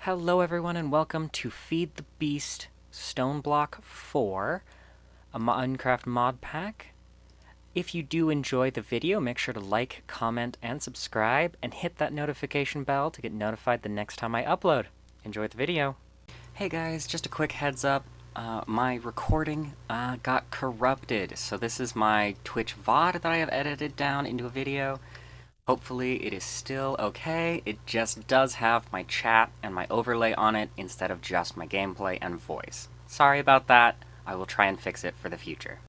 Hello everyone and welcome to Feed the Beast Stoneblock 4, a Minecraft mod pack. If you do enjoy the video, make sure to like, comment, and subscribe, and hit that notification bell to get notified the next time I upload. Enjoy the video. Hey guys, just a quick heads up. My recording got corrupted, so this is my Twitch VOD that I have edited down into a video. Hopefully it is still okay. It just does have my chat and my overlay on it instead of just my gameplay and voice. Sorry about that. I will try and fix it for the future.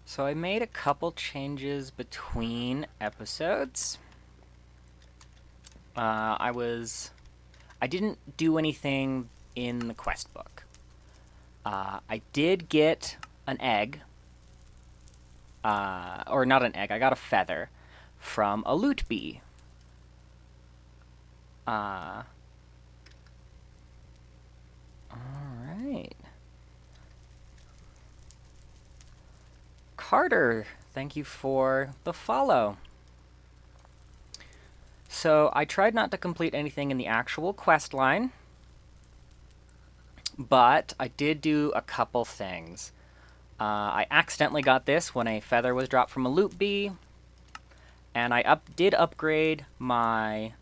So I made a couple changes between episodes. I didn't do anything in the quest book. I did get an egg. Or not an egg, I got a feather from a loot bee. Alright. Carter, thank you for the follow. So, I tried not to complete anything in the actual quest line, but I did do a couple things. I accidentally got this when a feather was dropped from a loot bee. And I did upgrade my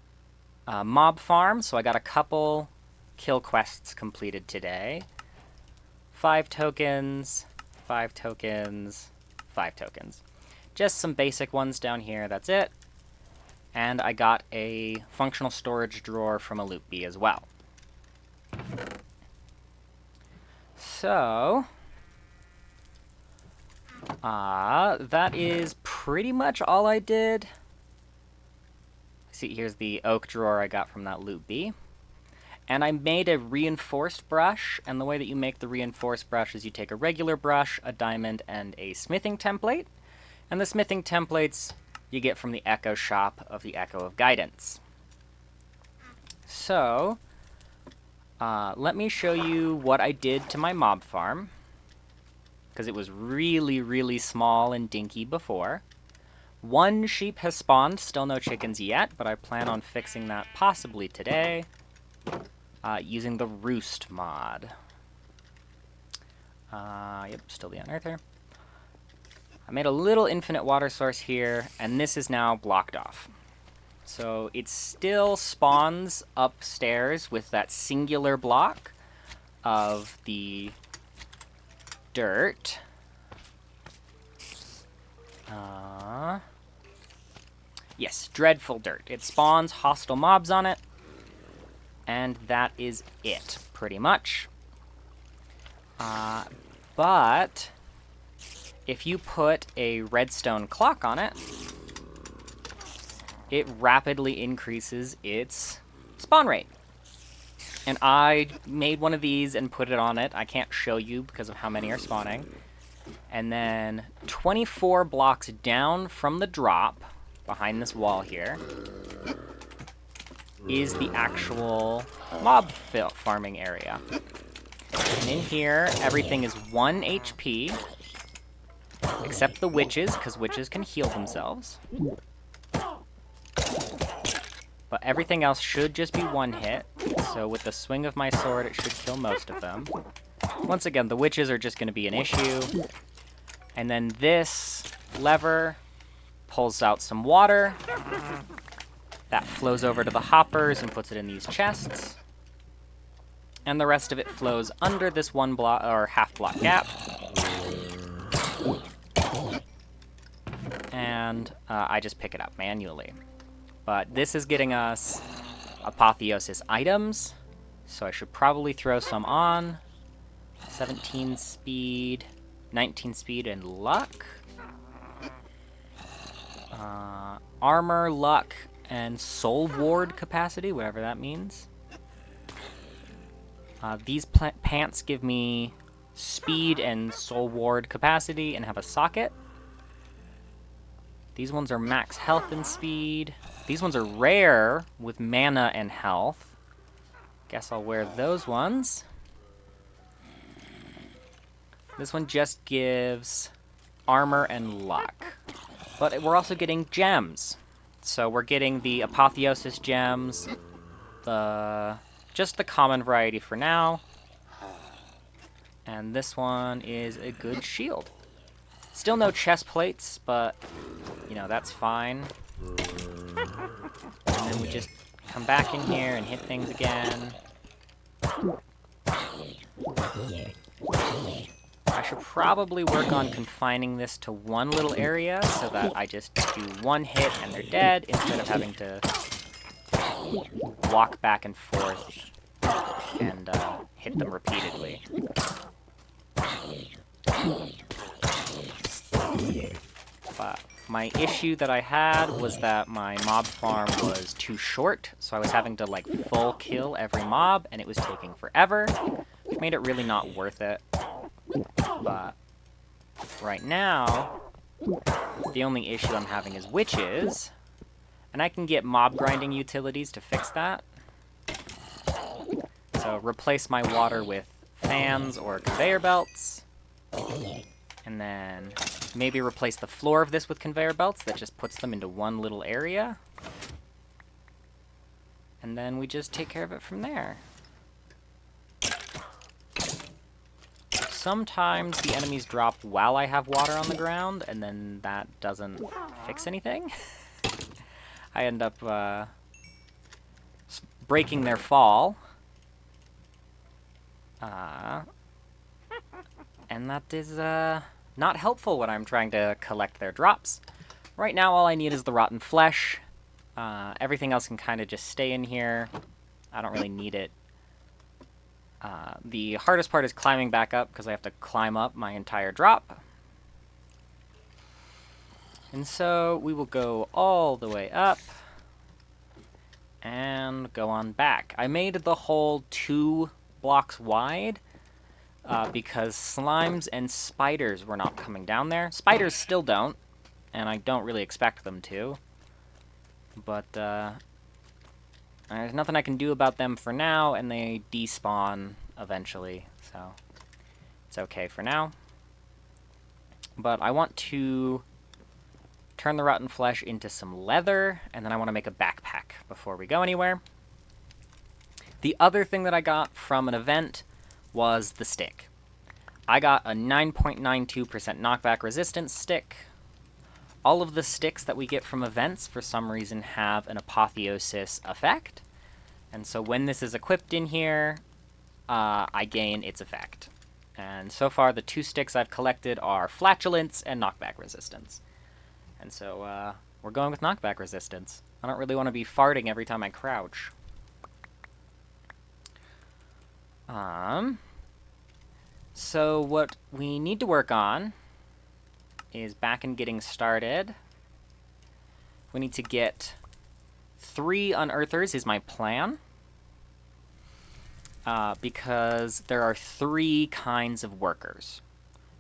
mob farm, so I got a couple kill quests completed today. 5 tokens, 5 tokens, 5 tokens. Just some basic ones down here, that's it. And I got a functional storage drawer from a loot bee as well. So that is pretty much all I did. See, here's the oak drawer I got from that loot bee. And I made a reinforced brush, and the way that you make the reinforced brush is you take a regular brush, a diamond, and a smithing template. And the smithing templates you get from the Echo shop of the Echo of Guidance. So, let me show you what I did to my mob farm, because it was really, really small and dinky before. 1 sheep has spawned, still no chickens yet, but I plan on fixing that possibly today, using the roost mod. Yep, still the unearther. I made a little infinite water source here, and this is now blocked off. So it still spawns upstairs with that singular block of the dirt. Yes, dreadful dirt. It spawns hostile mobs on it, and that is it, pretty much. But if you put a redstone clock on it, it rapidly increases its spawn rate. And I made one of these and put it on it. I can't show you because of how many are spawning. And then 24 blocks down from the drop, behind this wall here, is the actual mob farming area. And in here, everything is 1 HP, except the witches, because witches can heal themselves. But everything else should just be 1 hit, so with the swing of my sword, it should kill most of them. Once again, the witches are just going to be an issue. And then this lever pulls out some water. That flows over to the hoppers and puts it in these chests. And the rest of it flows under this 1 block, or half block gap. And I just pick it up manually. But this is getting us apotheosis items, so I should probably throw some on. 17 speed, 19 speed, and luck. Armor, luck, and soul ward capacity, whatever that means. These pants give me speed and soul ward capacity and have a socket. These ones are max health and speed. These ones are rare with mana and health. Guess I'll wear those ones. This one just gives armor and luck. But we're also getting gems. So we're getting the apotheosis gems, the just the common variety for now. And this one is a good shield. Still no chest plates, but, you know, that's fine. And then we just come back in here and hit things again. I should probably work on confining this to one little area so that I just do one hit and they're dead instead of having to walk back and forth and hit them repeatedly. But my issue that I had was that my mob farm was too short, so I was having to like full kill every mob and it was taking forever, which made it really not worth it. But right now, the only issue I'm having is witches, and I can get mob grinding utilities to fix that. So replace my water with fans or conveyor belts, and then maybe replace the floor of this with conveyor belts that just puts them into one little area. And then we just take care of it from there. Sometimes the enemies drop while I have water on the ground, and then that doesn't fix anything. I end up breaking their fall. And that is not helpful when I'm trying to collect their drops. Right now all I need is the rotten flesh. Everything else can kind of just stay in here. I don't really need it. The hardest part is climbing back up because I have to climb up my entire drop. And so we will go all the way up and go on back. I made the hole 2 blocks wide because slimes and spiders were not coming down there. Spiders still don't, and I don't really expect them to. But there's nothing I can do about them for now, and they despawn eventually, so it's okay for now. But I want to turn the rotten flesh into some leather, and then I want to make a backpack before we go anywhere. The other thing that I got from an event was the stick. I got a 9.92% knockback resistance stick. All of the sticks that we get from events, for some reason, have an apotheosis effect. And so when this is equipped in here, I gain its effect. And so far, the 2 sticks I've collected are flatulence and knockback resistance. And so we're going with knockback resistance. I don't really want to be farting every time I crouch. So what we need to work on is back in getting started. We need to get 3 unearthers is my plan. Because there are 3 kinds of workers.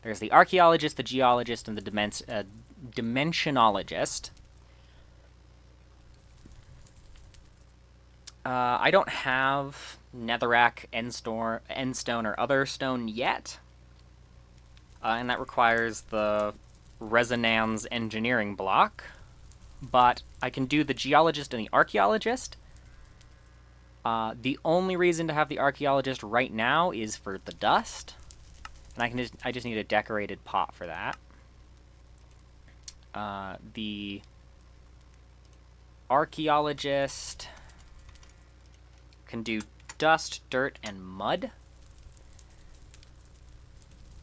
There's the archaeologist, the geologist, and the dimensionologist. I don't have netherrack, endstone, or other stone yet. And that requires the resonance engineering block. But I can do the geologist and the archaeologist. The only reason to have the archaeologist right now is for the dust. And I just need a decorated pot for that. The archaeologist can do dust, dirt, and mud.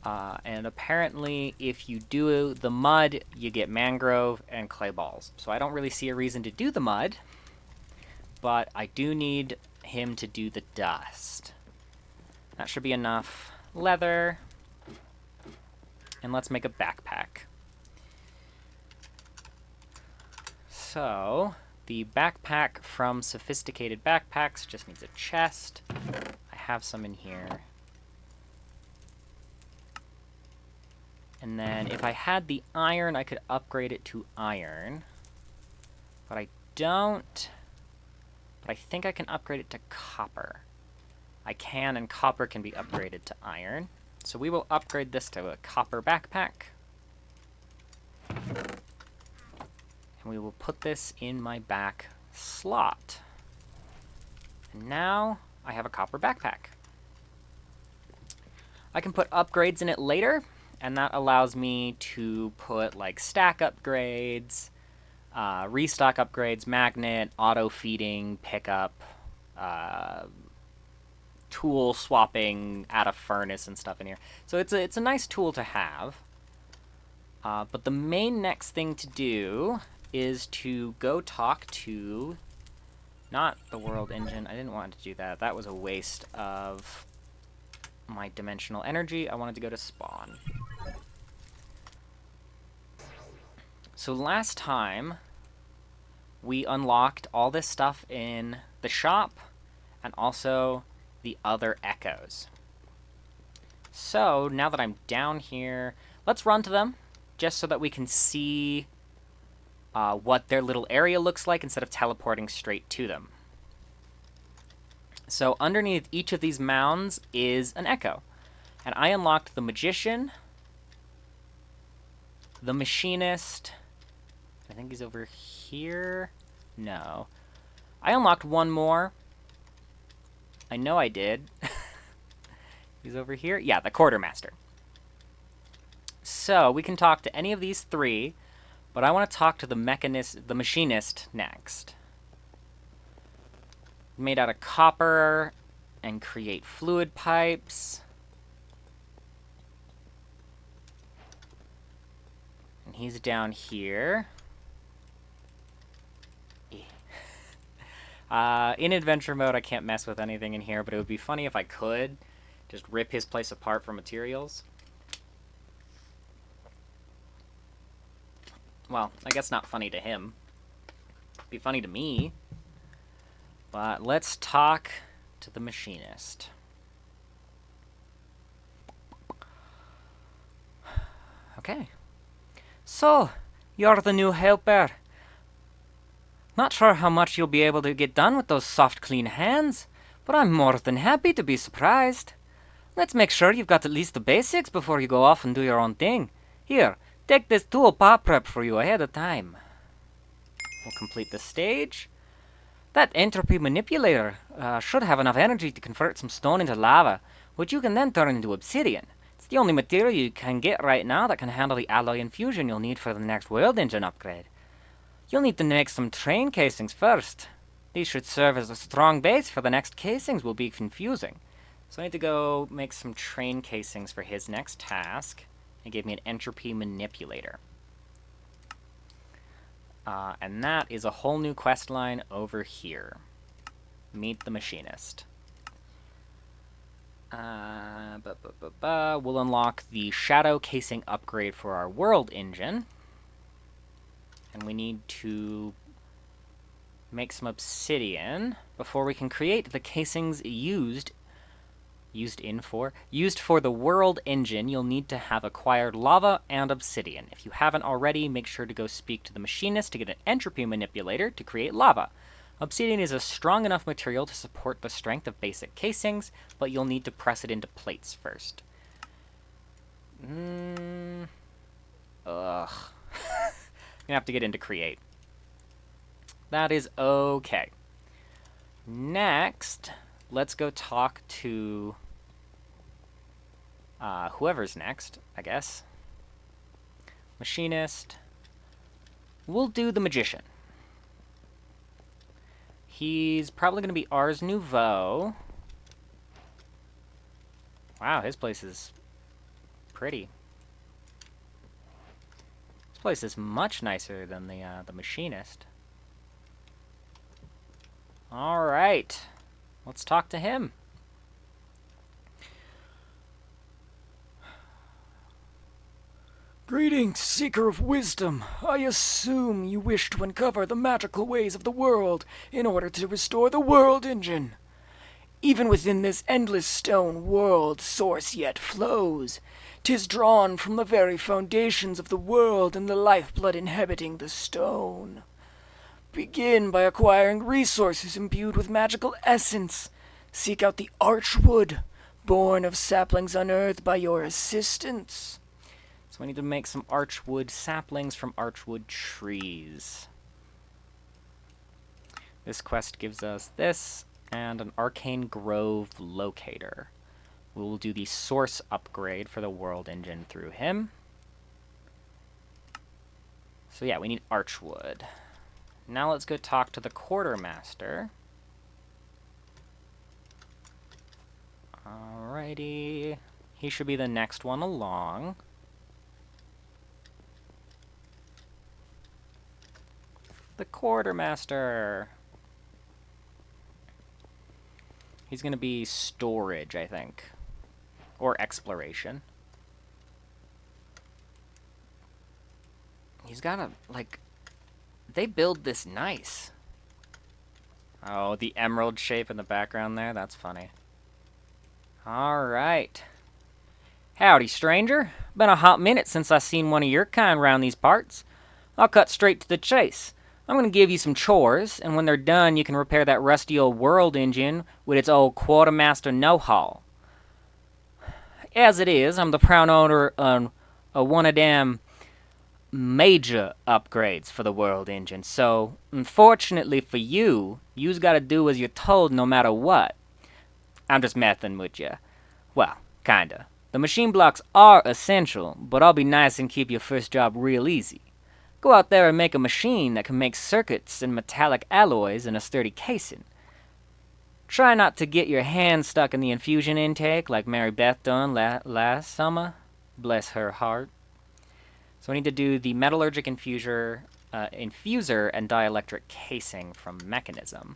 And apparently, if you do the mud, you get mangrove and clay balls. So I don't really see a reason to do the mud, but I do need him to do the dust. That should be enough leather. And let's make a backpack. So, the backpack from Sophisticated Backpacks just needs a chest. I have some in here. And then if I had the iron, I could upgrade it to iron. But I don't. But I think I can upgrade it to copper. I can, and copper can be upgraded to iron. So we will upgrade this to a copper backpack. And we will put this in my back slot. And now I have a copper backpack. I can put upgrades in it later, and that allows me to put like stack upgrades, restock upgrades, magnet, auto feeding, pickup, tool swapping, add a furnace and stuff in here. So it's a nice tool to have. But the main next thing to do is to go talk to, not the world engine. I didn't want to do that. That was a waste of my dimensional energy. I wanted to go to spawn. So last time, we unlocked all this stuff in the shop and also the other echoes. So now that I'm down here, let's run to them just so that we can see what their little area looks like instead of teleporting straight to them. So underneath each of these mounds is an echo. And I unlocked the Magician, the Machinist. I think he's over here. No. I unlocked one more. I know I did. He's over here. Yeah, the Quartermaster. So we can talk to any of these three, but I want to talk to the Machinist next. Made out of copper and create fluid pipes. And he's down here. In adventure mode, I can't mess with anything in here, but it would be funny if I could just rip his place apart for materials. Well, I guess not funny to him. It'd be funny to me. But let's talk to the Machinist. Okay. So, you're the new helper. Not sure how much you'll be able to get done with those soft, clean hands, but I'm more than happy to be surprised. Let's make sure you've got at least the basics before you go off and do your own thing. Here, take this tool pot prep for you ahead of time. We'll complete the stage. That entropy manipulator should have enough energy to convert some stone into lava, which you can then turn into obsidian. It's the only material you can get right now that can handle the alloy infusion you'll need for the next world engine upgrade. You'll need to make some train casings first. These should serve as a strong base for the next casings we'll be confusing. So I need to go make some train casings for his next task. He gave me an entropy manipulator. And that is a whole new quest line over here. Meet the Machinist. We'll unlock the shadow casing upgrade for our world engine. And we need to make some obsidian before we can create the casings used for the world engine. You'll need to have acquired lava and obsidian. If you haven't already, make sure to go speak to the Machinist to get an entropy manipulator to create lava. Obsidian is a strong enough material to support the strength of basic casings, but you'll need to press it into plates first. Ugh. I'm gonna have to get into create. That is okay. Next, let's go talk to whoever's next, I guess. Machinist. We'll do the Magician. He's probably going to be Ars Nouveau. Wow, his place is pretty. This place is much nicer than the Machinist. All right, let's talk to him. Greetings, Seeker of Wisdom. I assume you wish to uncover the magical ways of the world in order to restore the world engine. Even within this endless stone world, source yet flows. 'Tis drawn from the very foundations of the world and the lifeblood inhabiting the stone. Begin by acquiring resources imbued with magical essence. Seek out the archwood, born of saplings unearthed by your assistance. So I need to make some archwood saplings from archwood trees. This quest gives us this, and an Arcane Grove Locator. We will do the source upgrade for the world engine through him. So yeah, we need Archwood. Now let's go talk to the Quartermaster. Alrighty. He should be the next one along. The Quartermaster. He's gonna be storage, I think. Or exploration. He's got a, like... They build this nice. Oh, the emerald shape in the background there? That's funny. Alright. Howdy, stranger. Been a hot minute since I seen one of your kind round these parts. I'll cut straight to the chase. I'm gonna give you some chores, and when they're done, you can repair that rusty old world engine with its old quartermaster know-how. As it is, I'm the proud owner of one of them major upgrades for the world engine, so unfortunately for you, you's gotta do as you're told no matter what. I'm just messing with you. Well, kinda. The machine blocks are essential, but I'll be nice and keep your first job real easy. Go out there and make a machine that can make circuits and metallic alloys in a sturdy casing. Try not to get your hand stuck in the infusion intake like Mary Beth done last summer. Bless her heart. So I need to do the metallurgic infuser and dielectric casing from Mechanism.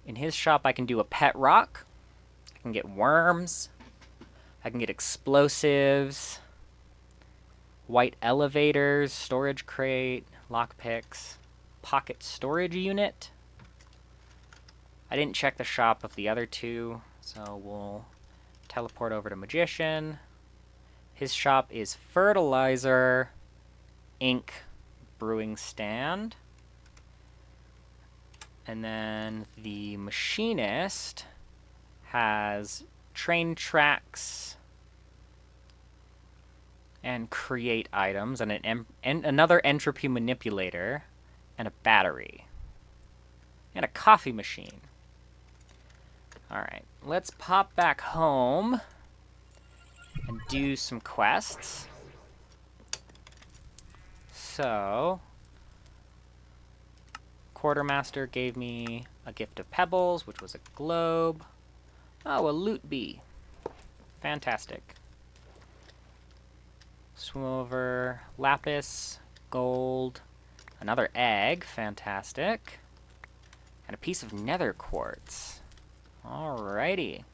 In his shop I can do a pet rock. I can get worms. I can get explosives. White elevators, storage crate, lockpicks, pocket storage unit. I didn't check the shop of the other two, so we'll teleport over to Magician. His shop is fertilizer, ink, brewing stand. And then the machinist has train tracks and create items, and another entropy manipulator, and a battery, and a coffee machine. Alright, let's pop back home and do some quests. So, Quartermaster gave me a gift of pebbles, which was a globe. Oh, a loot bee. Fantastic. Swim over, lapis, gold, another egg, fantastic, and a piece of nether quartz. Alrighty.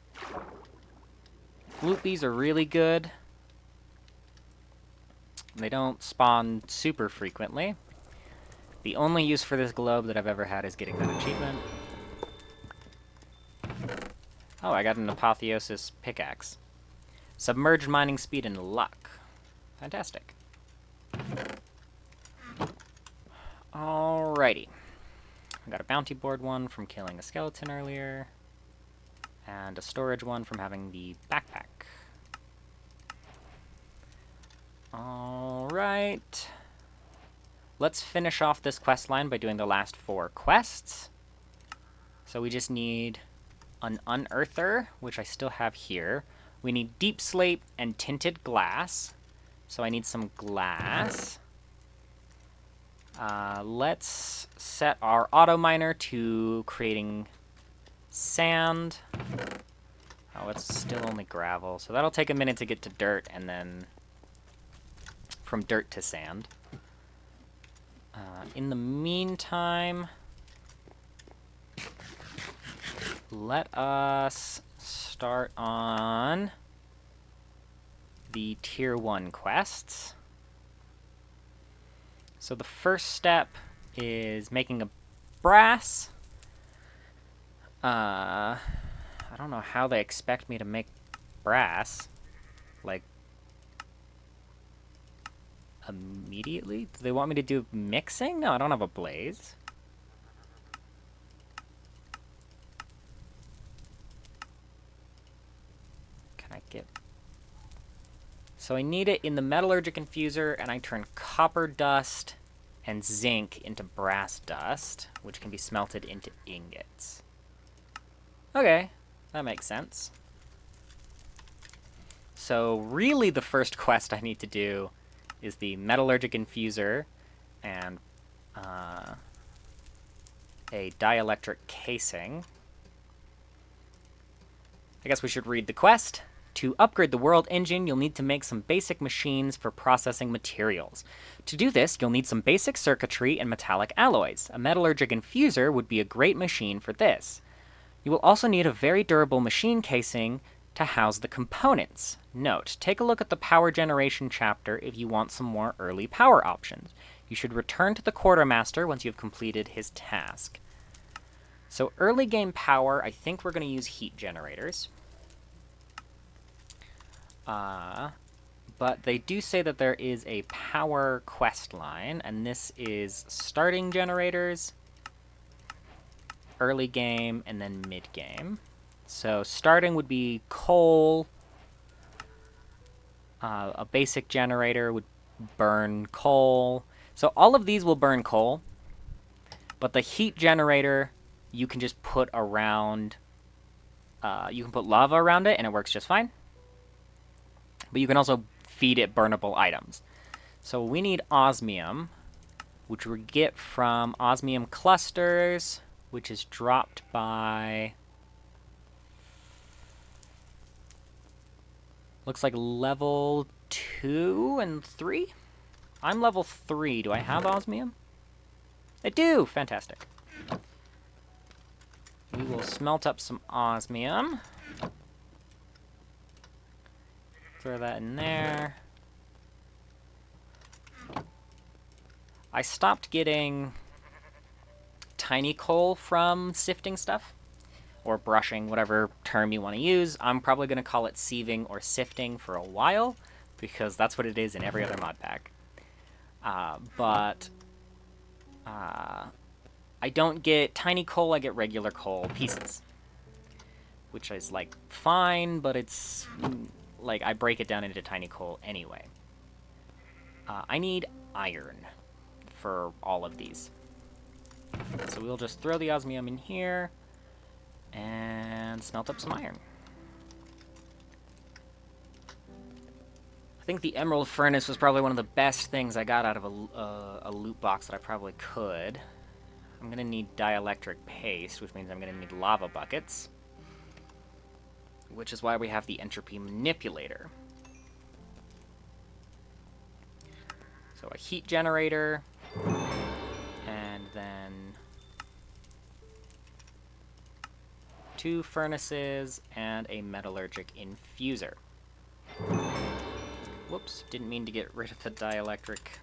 Loot bees are really good. They don't spawn super frequently. The only use for this globe that I've ever had is getting that achievement. Oh, I got an apotheosis pickaxe. Submerged mining speed and luck. Fantastic. Alrighty. I got a bounty board one from killing a skeleton earlier, and a storage one from having the backpack. Alright. Let's finish off this quest line by doing the last 4 quests. So we just need an unearther, which I still have here. We need deep slate and tinted glass. So I need some glass. Let's set our auto miner to creating sand. Oh, it's still only gravel, so that'll take a minute to get to dirt, and then from dirt to sand. In the meantime, let us start on the tier 1 quests. So the first step is making a brass. I don't know how they expect me to make brass. Like, immediately? Do they want me to do mixing? No, I don't have a blaze. Can I get... So I need it in the metallurgic infuser, and I turn copper dust and zinc into brass dust, which can be smelted into ingots. Okay, that makes sense. So really the first quest I need to do is the metallurgic infuser and a dielectric casing. I guess we should read the quest. To upgrade the world engine, you'll need to make some basic machines for processing materials. To do this, you'll need some basic circuitry and metallic alloys. A metallurgic infuser would be a great machine for this. You will also need a very durable machine casing to house the components. Note, take a look at the power generation chapter if you want some more early power options. You should return to the quartermaster once you've completed his task. So early game power, I think we're going to use heat generators. But they do say that there is a power quest line, and this is starting generators, early game, and then mid game. So starting would be coal. A basic generator would burn coal. So all of these will burn coal, but the heat generator you can just put around. You can put lava around it, and it works just fine. But you can also feed it burnable items. So we need osmium, which we get from osmium clusters, which is dropped by... looks like level 2 and 3? I'm level 3. Do I have osmium? I do! Fantastic. We will smelt up some osmium. Throw that in there. I stopped getting tiny coal from sifting stuff, or brushing, whatever term you want to use. I'm probably going to call it sieving or sifting for a while, because that's what it is in every other mod pack. I don't get tiny coal, I get regular coal pieces. Which is, like, fine, but it's... like, I break it down into tiny coal anyway. I need iron for all of these. So we'll just throw the osmium in here and smelt up some iron. I think the emerald furnace was probably one of the best things I got out of a loot box that I probably could. I'm going to need dielectric paste, which means I'm going to need lava buckets. Which is why we have the entropy manipulator. So a heat generator, and then 2 furnaces, and a metallurgic infuser. Whoops, didn't mean to get rid of the dielectric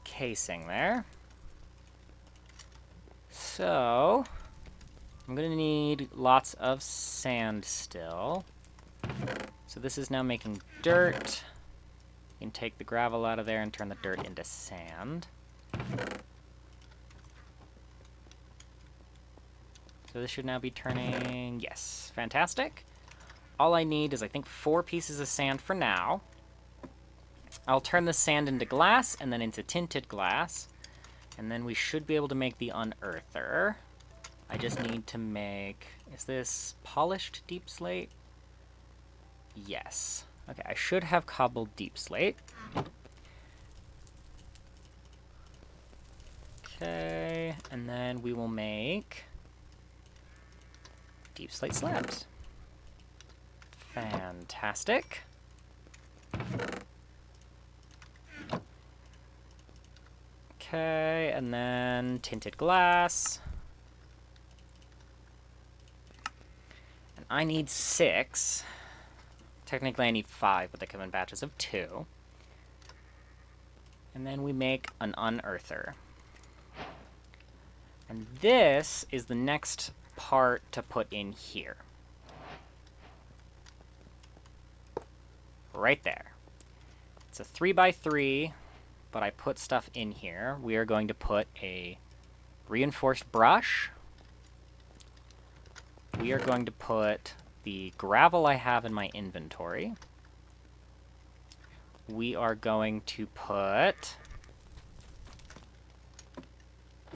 casing there. So... I'm going to need lots of sand still. So this is now making dirt. You can take the gravel out of there and turn the dirt into sand. So this should now be turning... yes, fantastic. All I need is, I think, 4 pieces of sand for now. I'll turn the sand into glass and then into tinted glass. And then we should be able to make the unearther. I just need to make... is this polished deep slate? Yes. Okay, I should have cobbled deep slate. Okay, and then we will make deep slate slabs. Fantastic. Okay, and then tinted glass. I need 6. Technically I need 5, but they come in batches of 2. And then we make an unearther. And this is the next part to put in here. Right there. It's a 3x3, but I put stuff in here. We are going to put a reinforced brush. We are going to put the gravel I have in my inventory. We are going to put...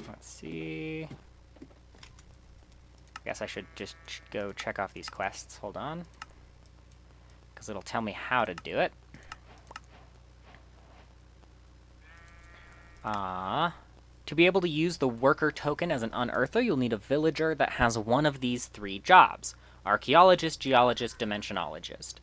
let's see... Guess I should just go check off these quests. Hold on. Because it'll tell me how to do it. To be able to use the worker token as an unearther, you'll need a villager that has one of these 3 jobs. Archaeologist, geologist, dimensionologist.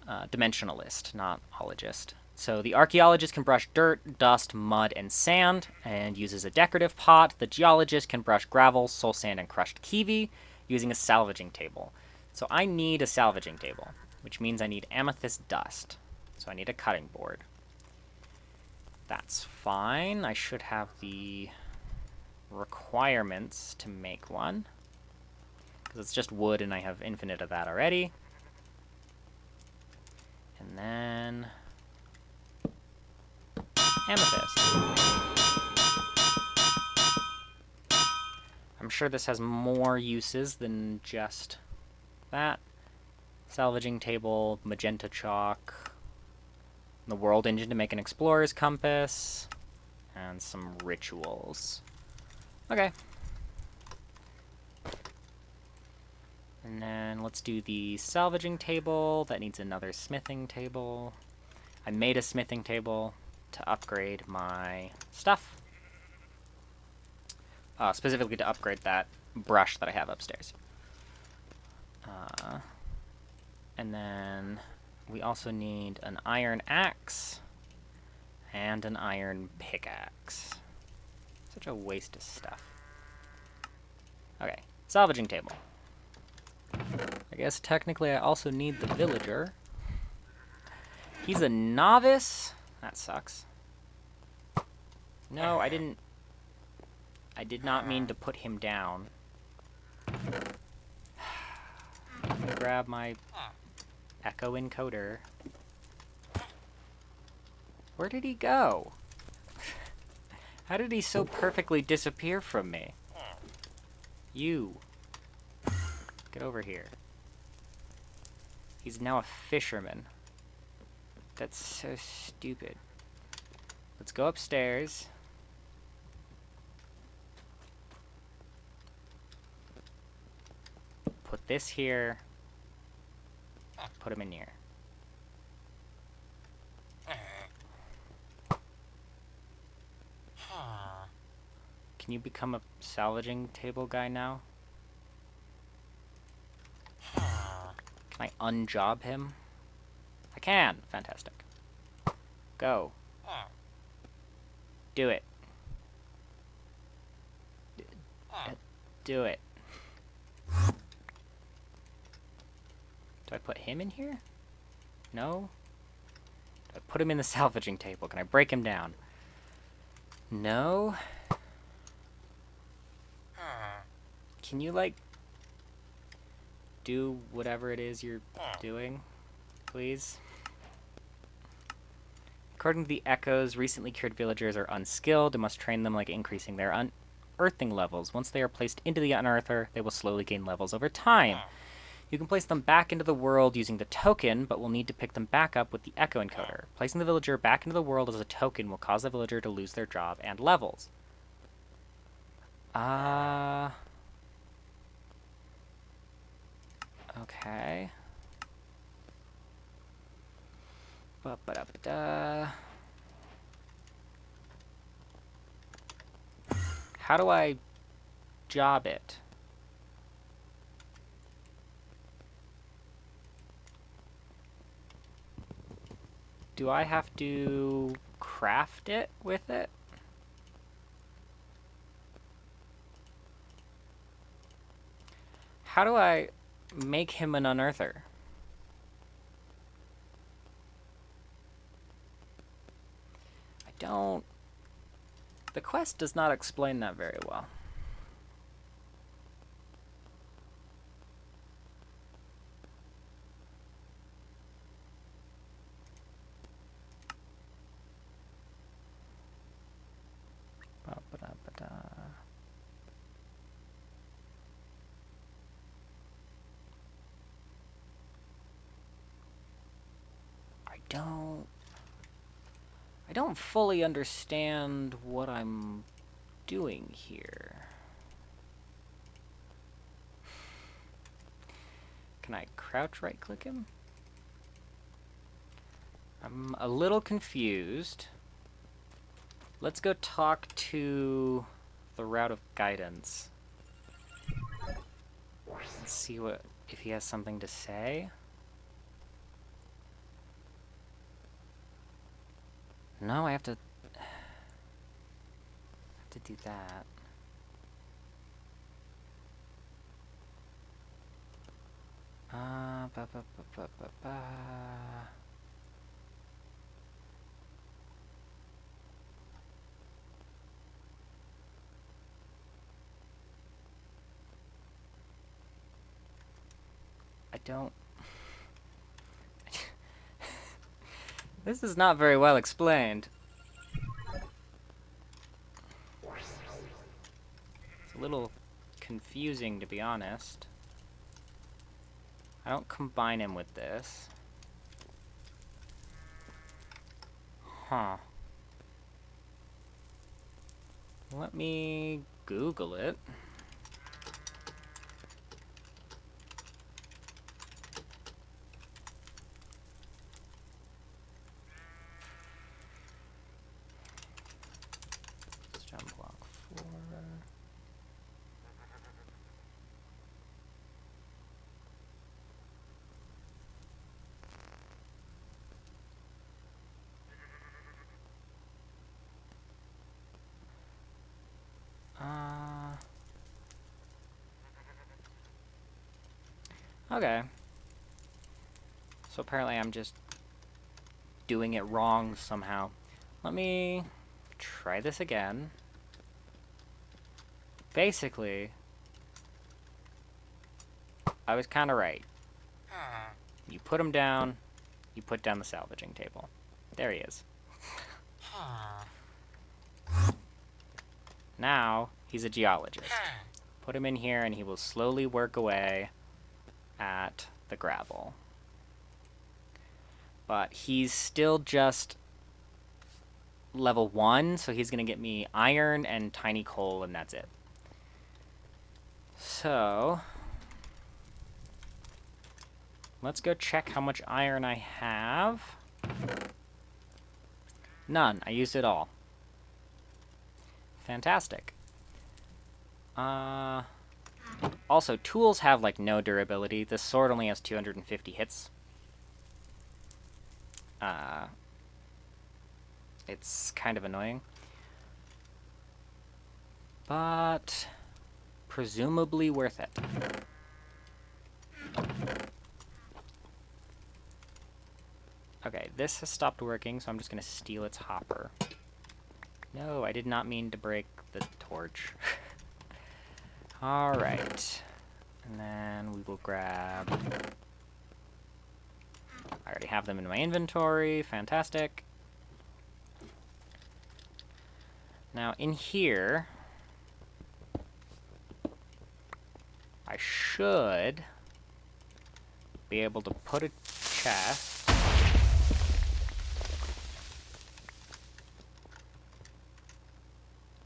Dimensionalist, not ologist. So the archaeologist can brush dirt, dust, mud, and sand, and uses a decorative pot. The geologist can brush gravel, soul sand, and crushed kiwi, using a salvaging table. So I need a salvaging table, which means I need amethyst dust. So I need a cutting board. That's fine. I should have the requirements to make one, because it's just wood and I have infinite of that already. And then amethyst. I'm sure this has more uses than just that. Salvaging table, magenta chalk, the world engine to make an explorer's compass, and some rituals. Okay. And then let's do the salvaging table. That needs another smithing table. I made a smithing table to upgrade my stuff. Specifically to upgrade that brush that I have upstairs. And then we also need an iron axe and an iron pickaxe. Such a waste of stuff. Okay, salvaging table. I guess technically I also need the villager. He's a novice. That sucks. No, I did not mean to put him down. Let me grab my echo encoder. Where did he go? How did he so perfectly disappear from me? You. Get over here. He's now a fisherman. That's so stupid. Let's go upstairs. Put this here. Put him in here. Can you become a salvaging table guy now? Can I unjob him? I can! Fantastic. Go. Do it. Do it. Do I put him in here? No? Do I put him in the salvaging table? Can I break him down? No? Can you, like, do whatever it is you're doing, please? According to the echoes, recently cured villagers are unskilled and must train them like increasing their unearthing levels. Once they are placed into the unearther, they will slowly gain levels over time. You can place them back into the world using the token, but will need to pick them back up with the echo encoder. Placing the villager back into the world as a token will cause the villager to lose their job and levels. Okay. Ba-ba-da-ba-da. How do I job it? Do I have to craft it with it? How do I make him an unearther? I don't... The quest does not explain that very well. Ba-ba-da-ba-da. I don't fully understand what I'm doing here. Can I crouch right-click him? I'm a little confused. Let's go talk to the Route of Guidance. Let's see if he has something to say. No, I have to do that. Ba, ba, ba, ba, ba, ba. I don't... This is not very well explained. It's a little confusing, to be honest. I don't combine him with this. Huh. Let me Google it. Stoneblock 4. Okay. So apparently I'm just doing it wrong somehow. Let me try this again. Basically, I was kind of right. You put him down, you put down the salvaging table. There he is. Now, he's a geologist. Put him in here and he will slowly work away at the gravel. But he's still just level 1, so he's going to get me iron and tiny coal, and that's it. So, let's go check how much iron I have. None. I used it all. Fantastic. Also, tools have, like, no durability. This sword only has 250 hits. It's kind of annoying. But presumably worth it. Okay, this has stopped working, so I'm just going to steal its hopper. No, I did not mean to break the torch. Alright. And then we will grab... I already have them in my inventory. Fantastic. Now, in here... I should be able to put a chest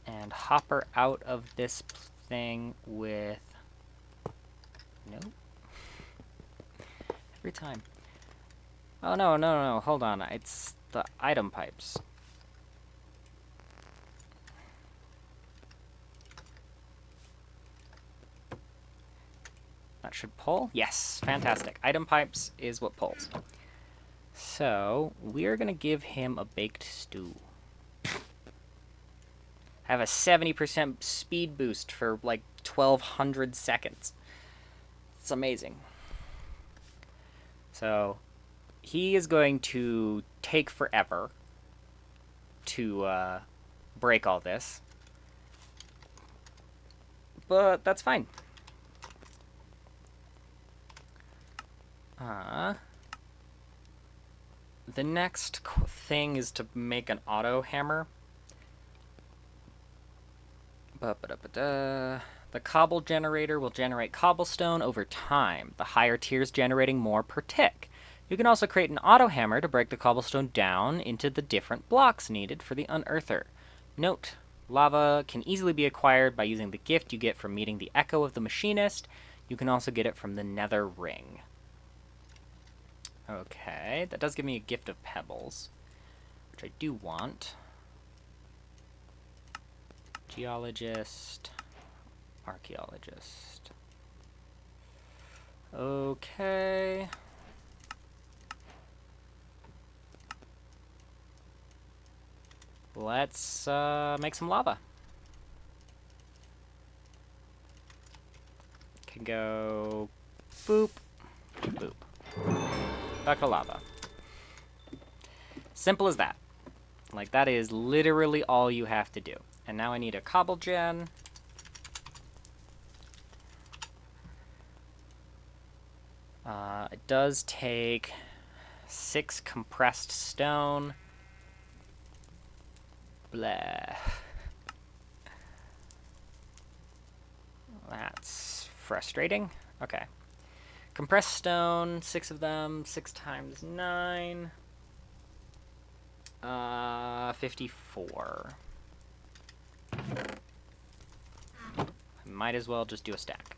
and hopper out of this thing with... Nope. Every time. Oh, no, hold on. It's the item pipes. That should pull? Yes, fantastic. Item pipes is what pulls. So, we're gonna give him a baked stew. Have a 70% speed boost for like 1,200 seconds. It's amazing. So, he is going to take forever to break all this. But that's fine. The next thing is to make an auto hammer. The cobble generator will generate cobblestone over time, the higher tiers generating more per tick. You can also create an auto hammer to break the cobblestone down into the different blocks needed for the unearther. Note, lava can easily be acquired by using the gift you get from meeting the Echo of the Machinist. You can also get it from the Nether Ring. Okay, that does give me a gift of pebbles, which I do want. Geologist, archaeologist. Okay. Let's make some lava. Can go boop, boop. Bucket of lava. Simple as that. Like, that is literally all you have to do. And now I need a cobble gen. It does take 6 compressed stone. Blah. That's frustrating. Okay. Compressed stone, 6 of them, 6 times 9. 54. I might as well just do a stack.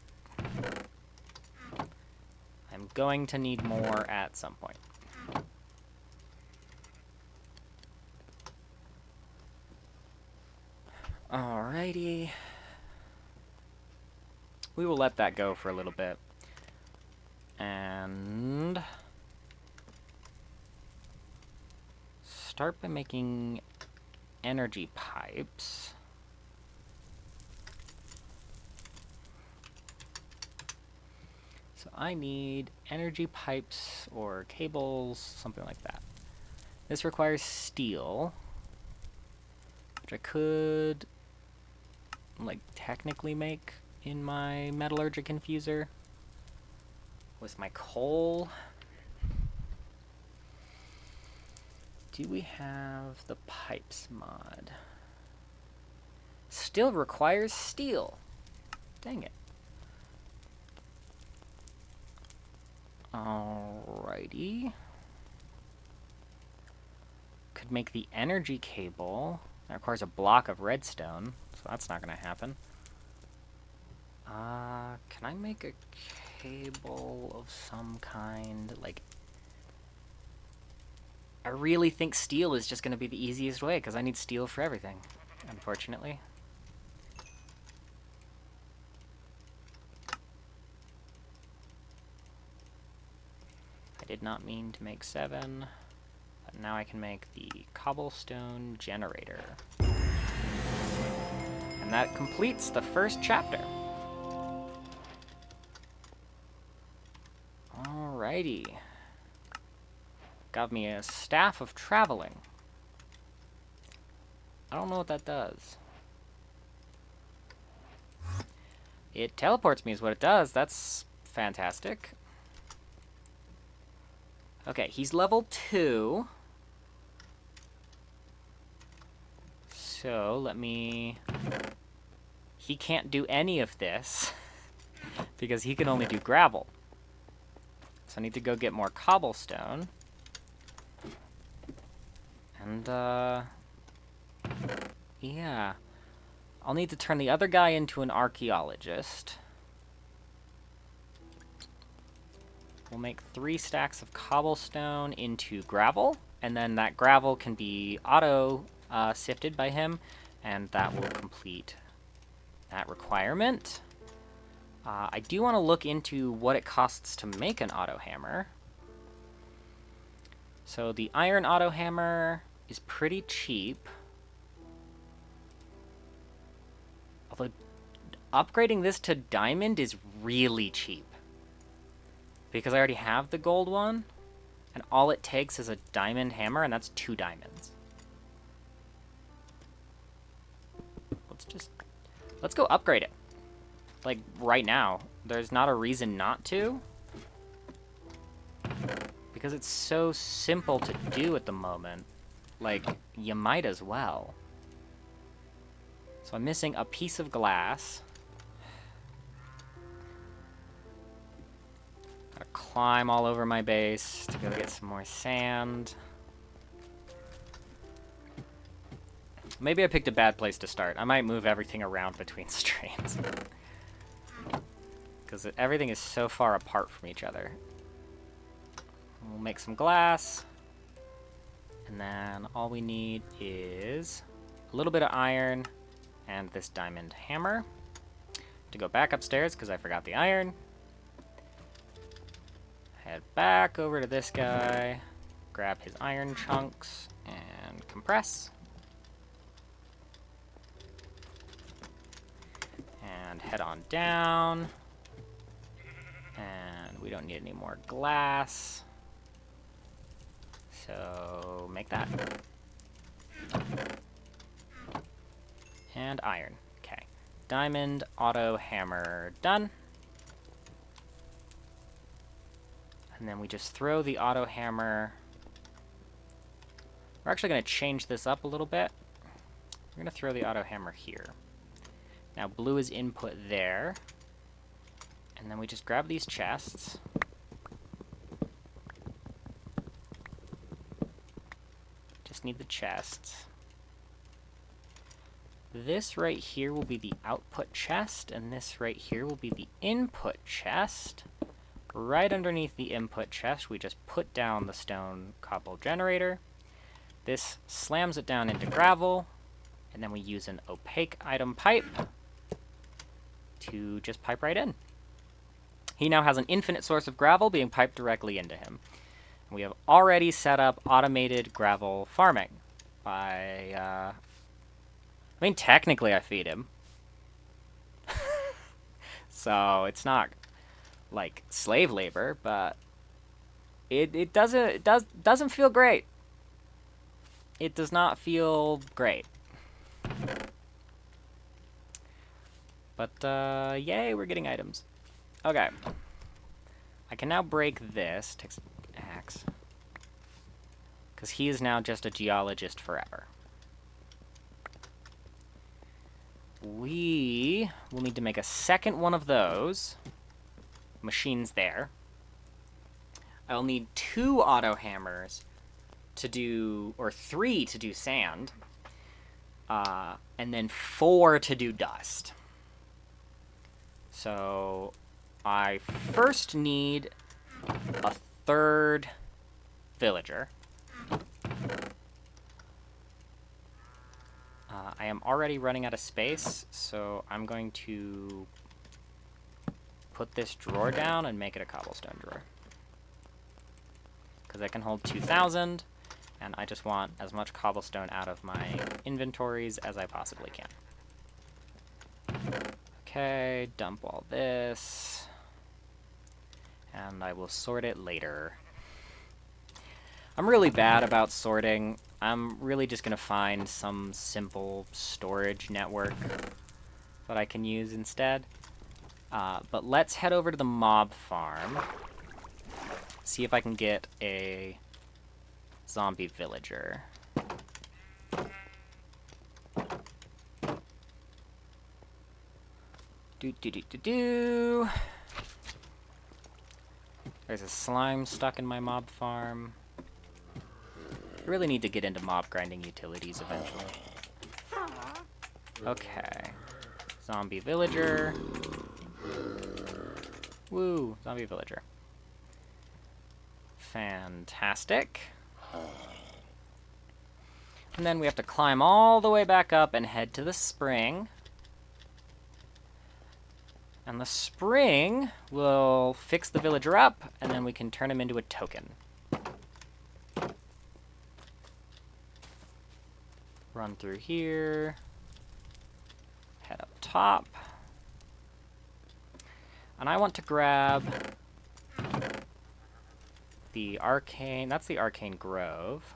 I'm going to need more at some point. Alrighty. We will let that go for a little bit. And start by making energy pipes. So I need energy pipes or cables, something like that. This requires steel, which I could, like, technically make in my metallurgic infuser with my coal. Do we have the pipes mod? Still requires steel. Dang it. Alrighty. Could make the energy cable. That requires a block of redstone, so that's not gonna happen. Can I make a cable of some kind? Like, I really think steel is just gonna be the easiest way, because I need steel for everything, unfortunately. I did not mean to make 7, but now I can make the cobblestone generator. And that completes the first chapter. Alrighty. Got me a staff of traveling. I don't know what that does. It teleports me is what it does. That's fantastic. Okay, he's level 2. So, let me... He can't do any of this because he can only do gravel. So I need to go get more cobblestone. And, yeah. I'll need to turn the other guy into an archaeologist. We'll make 3 stacks of cobblestone into gravel, and then that gravel can be auto sifted by him, and that will complete that requirement. I do want to look into what it costs to make an auto hammer. So the iron auto hammer is pretty cheap. Although upgrading this to diamond is really cheap. Because I already have the gold one, and all it takes is a diamond hammer, and that's 2 diamonds. Let's go upgrade it. Like, right now. There's not a reason not to. Because it's so simple to do at the moment. Like, you might as well. So I'm missing a piece of glass. Gotta climb all over my base to go get some more sand. Maybe I picked a bad place to start. I might move everything around between streams. Because everything is so far apart from each other. We'll make some glass. And then all we need is a little bit of iron and this diamond hammer. To go back upstairs because I forgot the iron. Head back over to this guy. Grab his iron chunks and compress. And head on down. And we don't need any more glass. So make that. And iron. Okay. Diamond auto hammer done. And then we just throw the auto hammer. We're actually going to change this up a little bit. We're going to throw the auto hammer here. Now blue is input there. And then we just grab these chests. Just need the chests. This right here will be the output chest, and this right here will be the input chest. Right underneath the input chest, we just put down the stone cobble generator. This slams it down into gravel, and then we use an opaque item pipe to just pipe right in. He now has an infinite source of gravel being piped directly into him. We have already set up automated gravel farming by, I mean, technically I feed him. So it's not like slave labor, but it doesn't feel great. It does not feel great. But yay, we're getting items. Okay. I can now break this. Takes an axe. Because he is now just a geologist forever. We will need to make a second one of those. Machines there. I'll need 2 auto hammers to do, or 3 to do sand. And then 4 to do dust. So I first need a 3rd villager. I am already running out of space, so I'm going to put this drawer down and make it a cobblestone drawer. Because I can hold 2,000, and I just want as much cobblestone out of my inventories as I possibly can. Okay, dump all this. And I will sort it later. I'm really bad about sorting. I'm really just going to find some simple storage network that I can use instead. But let's head over to the mob farm. See if I can get a zombie villager. Do. There's a slime stuck in my mob farm. I really need to get into mob grinding utilities eventually. Okay. Zombie villager. Woo, zombie villager. Fantastic. And then we have to climb all the way back up and head to the spring. And the spring will fix the villager up, and then we can turn him into a token. Run through here. Head up top. And I want to grab the arcane... That's the arcane grove.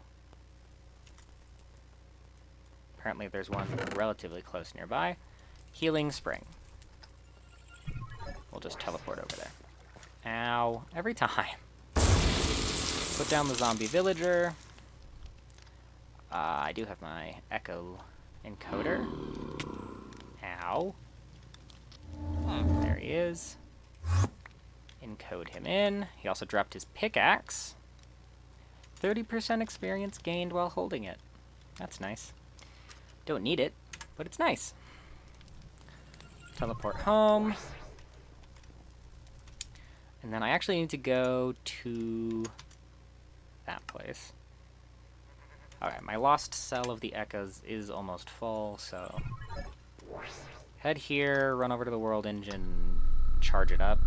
Apparently there's one relatively close nearby. Healing spring. We'll just teleport over there. Ow. Every time. Put down the zombie villager. I do have my echo encoder. Ow. There he is. Encode him in. He also dropped his pickaxe. 30% experience gained while holding it. That's nice. Don't need it, but it's nice. Teleport home. And then I actually need to go to that place. Alright, my lost cell of the echoes is almost full, so... head here, run over to the world engine, charge it up.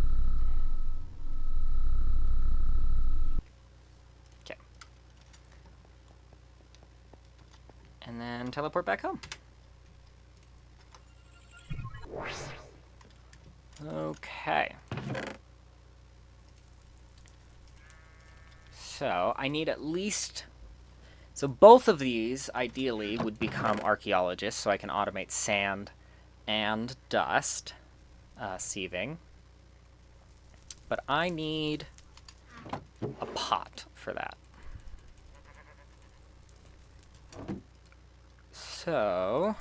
Okay. And then teleport back home. Okay. So, I need at least... so both of these, ideally, would become archaeologists, so I can automate sand and dust sieving. But I need a pot for that. So...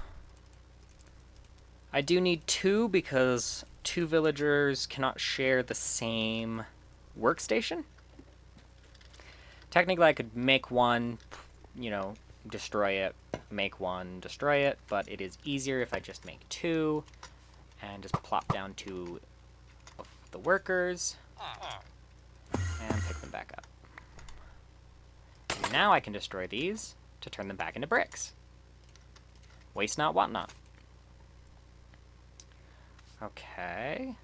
I do need 2 because 2 villagers cannot share the same workstation. Technically, I could make one, you know, destroy it, make one, destroy it, but it is easier if I just make 2 and just plop down 2 of the workers and pick them back up. And now I can destroy these to turn them back into bricks. Waste not, want not. Okay.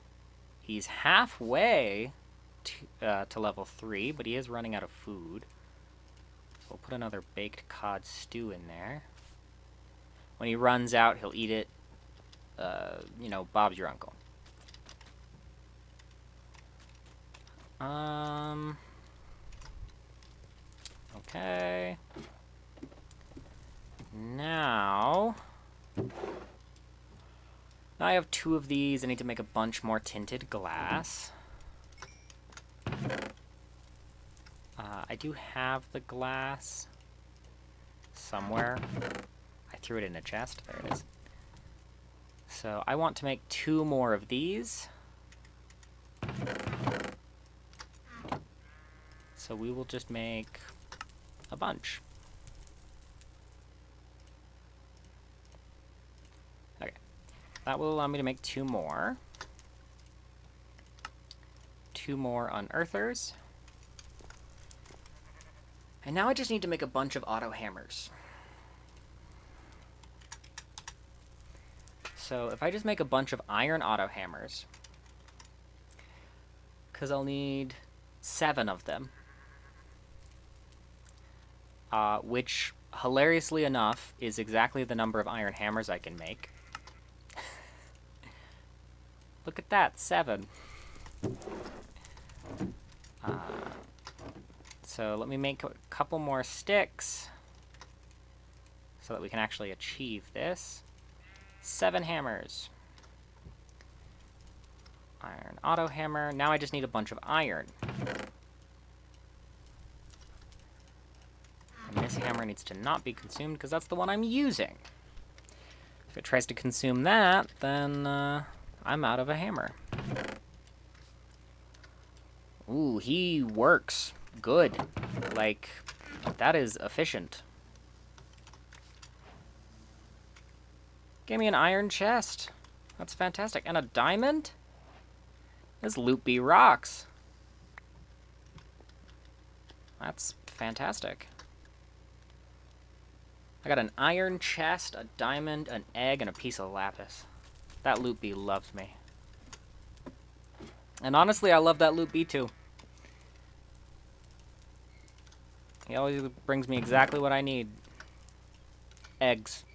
He's halfway to level 3, but he is running out of food. So we'll put another baked cod stew in there. When he runs out, he'll eat it. You know, Bob's your uncle. Okay. Now I have 2 of these. I need to make a bunch more tinted glass. I do have the glass somewhere. I threw it in a chest. There it is. So I want to make 2 more of these. So we will just make a bunch. Okay. That will allow me to make 2 more. 2 more unearthers. And now I just need to make a bunch of auto hammers. So if I just make a bunch of iron auto hammers, because I'll need 7 of them, which, hilariously enough, is exactly the number of iron hammers I can make. Look at that, 7. So let me make a couple more sticks so that we can actually achieve this. 7 hammers. Iron auto hammer. Now I just need a bunch of iron. And this hammer needs to not be consumed because that's the one I'm using. If it tries to consume that, then I'm out of a hammer. Ooh, he works good. Like, that is efficient. Give me an iron chest. That's fantastic. And a diamond? This loot be rocks. That's fantastic. I got an iron chest, a diamond, an egg, and a piece of lapis. That loot bee loves me. And honestly, I love that loot bee too. He always brings me exactly what I need. Eggs.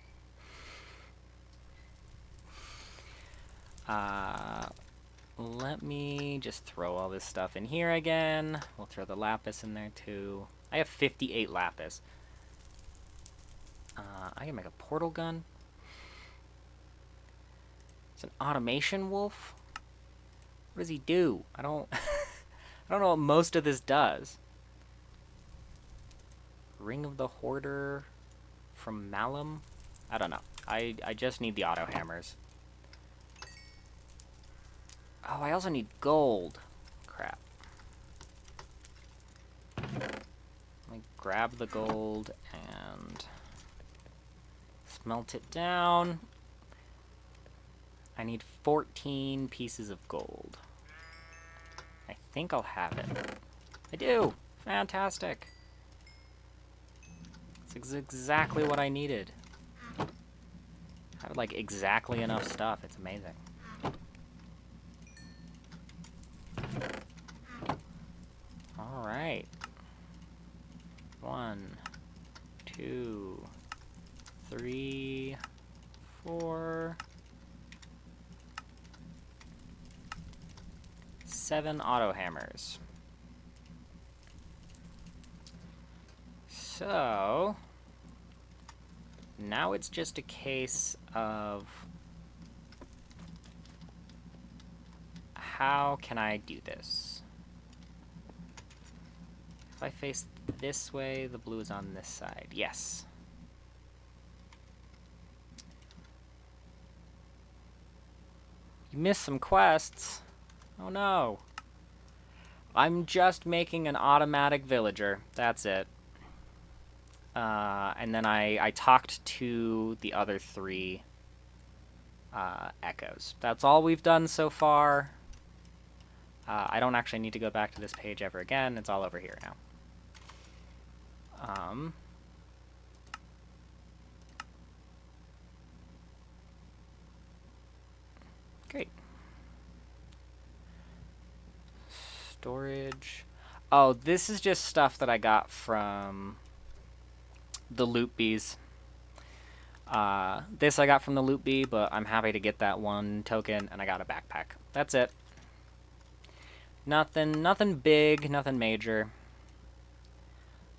Let me just throw all this stuff in here again. We'll throw the lapis in there too. I have 58 lapis. I can make a portal gun. It's an automation wolf. What does he do? I don't I don't know what most of this does. Ring of the Hoarder from Malum? I don't know. I just need the auto hammers. Oh, I also need gold. Crap. Let me grab the gold and smelt it down. I need 14 pieces of gold. I think I'll have it. I do! Fantastic. It's exactly what I needed. I have, like, exactly enough stuff. It's amazing. Alright. 1, 2, 3, 4, 7 auto hammers. So now it's just a case of how can I do this? If I face this way, the blue is on this side. Yes. You missed some quests. Oh no. I'm just making an automatic villager. That's it. And then I talked to the other 3 echoes. That's all we've done so far. I don't actually need to go back to this page ever again. It's all over here now. Great. Storage. Oh, this is just stuff that I got from the loot bees. This I got from the loot bee, but I'm happy to get that 1 token, and I got a backpack. That's it. Nothing big, nothing major.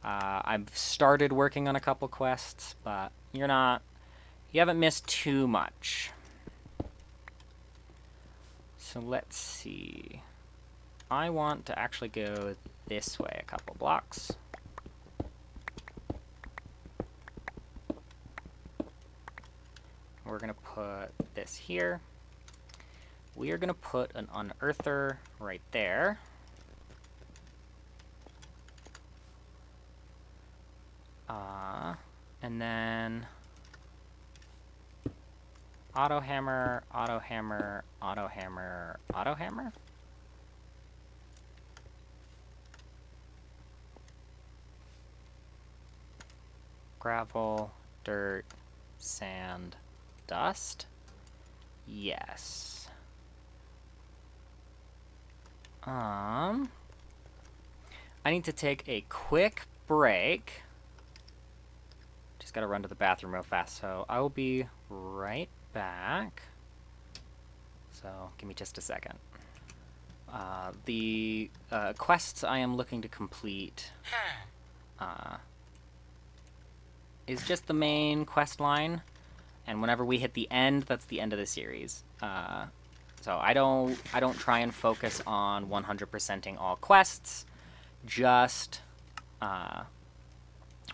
I've started working on a couple quests, but you haven't missed too much. So let's see. I want to actually go this way a couple blocks. We're going to put this here. We are going to put an unearther right there. And then auto hammer, auto hammer, auto hammer, auto hammer. Gravel, dirt, sand, dust. Yes. I need to take a quick break. Just gotta run to the bathroom real fast, so I will be right back. So, give me just a second. The quests I am looking to complete is just the main quest line, and whenever we hit the end, that's the end of the series. So I don't try and focus on 100%ing all quests, just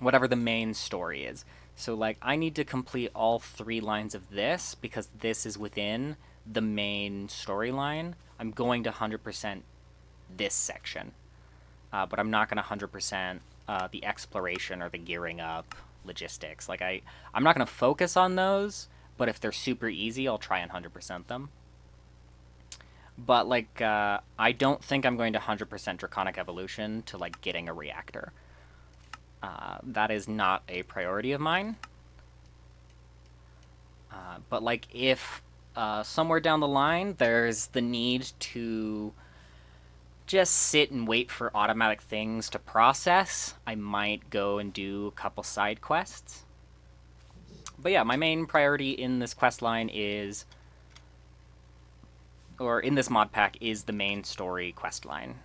whatever the main story is. So, like, I need to complete all 3 lines of this because this is within the main storyline. I'm going to 100% this section, but I'm not going to 100% the exploration or the gearing up logistics. Like, I'm not going to focus on those, but if they're super easy, I'll try and 100% them. But, like, I don't think I'm going to 100% Draconic Evolution to, like, getting a reactor. That is not a priority of mine. But, like, if somewhere down the line there's the need to just sit and wait for automatic things to process, I might go and do a couple side quests. But yeah, my main priority in this quest line is, or in this mod pack, is the main story quest line.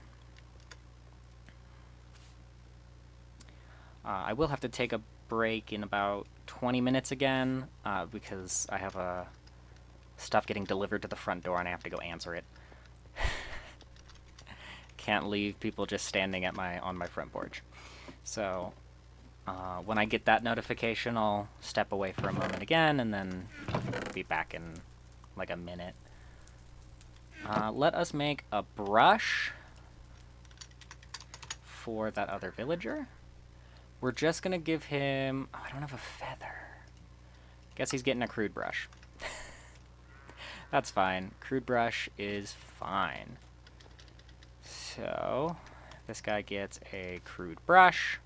I will have to take a break in about 20 minutes again, because I have stuff getting delivered to the front door and I have to go answer it. Can't leave people just standing at on my front porch. So when I get that notification, I'll step away for a moment again and then be back in like a minute. Let us make a brush for that other villager. We're just gonna give him... Oh, I don't have a feather. Guess he's getting a crude brush. That's fine. Crude brush is fine. So, this guy gets a crude brush.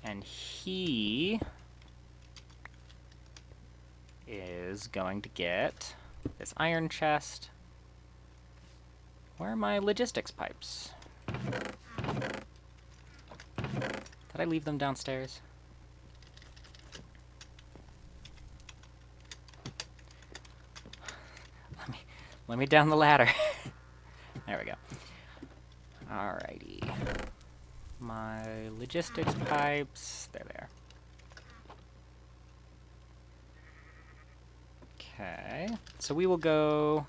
And he is going to get this iron chest. Where are my logistics pipes? Did I leave them downstairs? Let me down the ladder. There we go. Alrighty. My logistics pipes, they're there. Okay, so we will go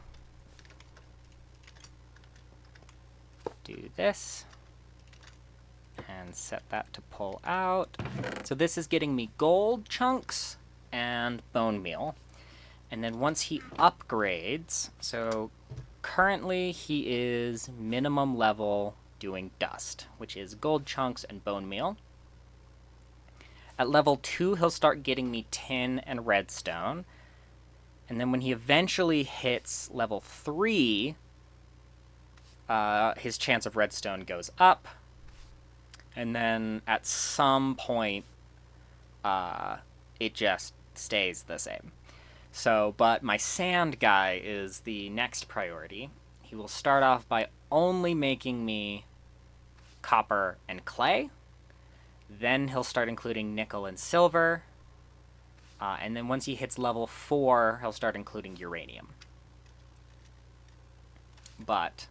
do this and set that to pull out. So this is getting me gold chunks and bone meal. And then once he upgrades, so currently he is minimum level doing dust, which is gold chunks and bone meal. At level 2, he'll start getting me tin and redstone. And then when he eventually hits level 3, his chance of redstone goes up. And then at some point, it just stays the same. So, but my sand guy is the next priority. He will start off by only making me copper and clay. Then he'll start including nickel and silver. And then once he hits level 4, he'll start including uranium. But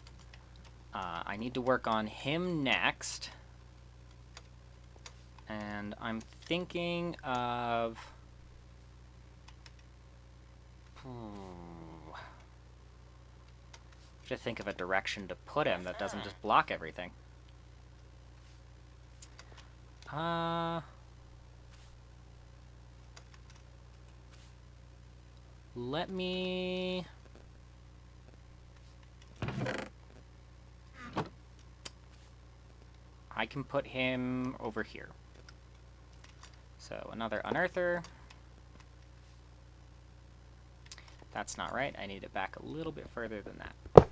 I need to work on him next. And I'm thinking of... to think of a direction to put him that doesn't just block everything. Let me... I can put him over here. So another unearther. That's not right. I need it back a little bit further than that.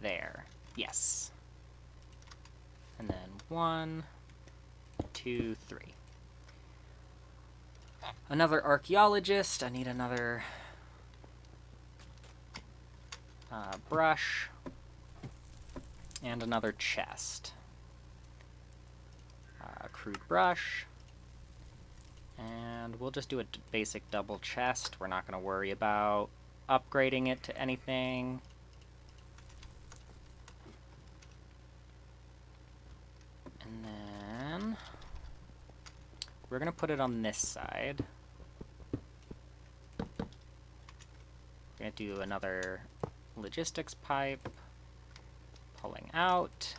There. Yes. And then 1, 2, 3. Another archaeologist. I need another brush. And another chest. Crude brush. And we'll just do a basic double chest. We're not going to worry about upgrading it to anything. And then we're going to put it on this side. We're going to do another logistics pipe, pulling out,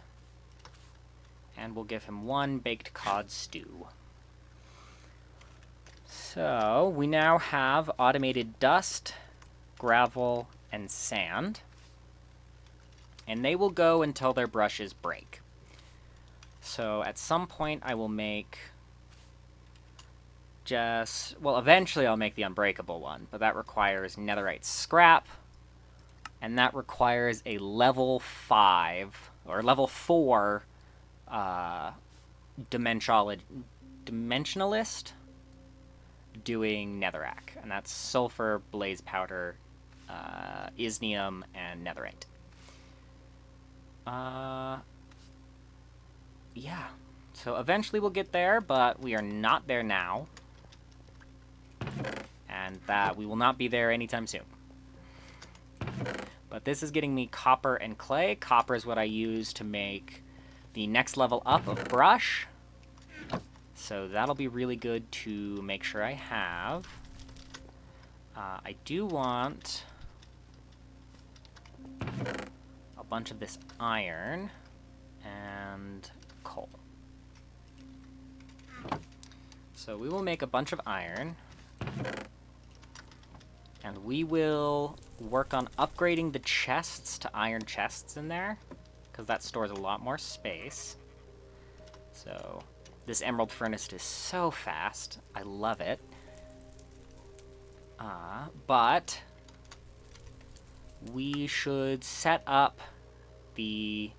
and we'll give him 1 baked cod stew. So we now have automated dust, gravel, and sand, and they will go until their brushes break. So at some point I will make eventually I'll make the unbreakable one, but that requires netherite scrap, and that requires a level 5 or level 4 dimensionalist doing netherrack, and that's sulfur, blaze powder, isnium, and netherite. Yeah, so eventually we'll get there, but we are not there now, and that we will not be there anytime soon. But this is getting me copper and clay. Copper is what I use to make the next level up of brush. So that'll be really good to make sure I have. I do want a bunch of this iron and coal. So we will make a bunch of iron. And we will work on upgrading the chests to iron chests in there, because that stores a lot more space. So this emerald furnace is so fast. I love it. But we should set up the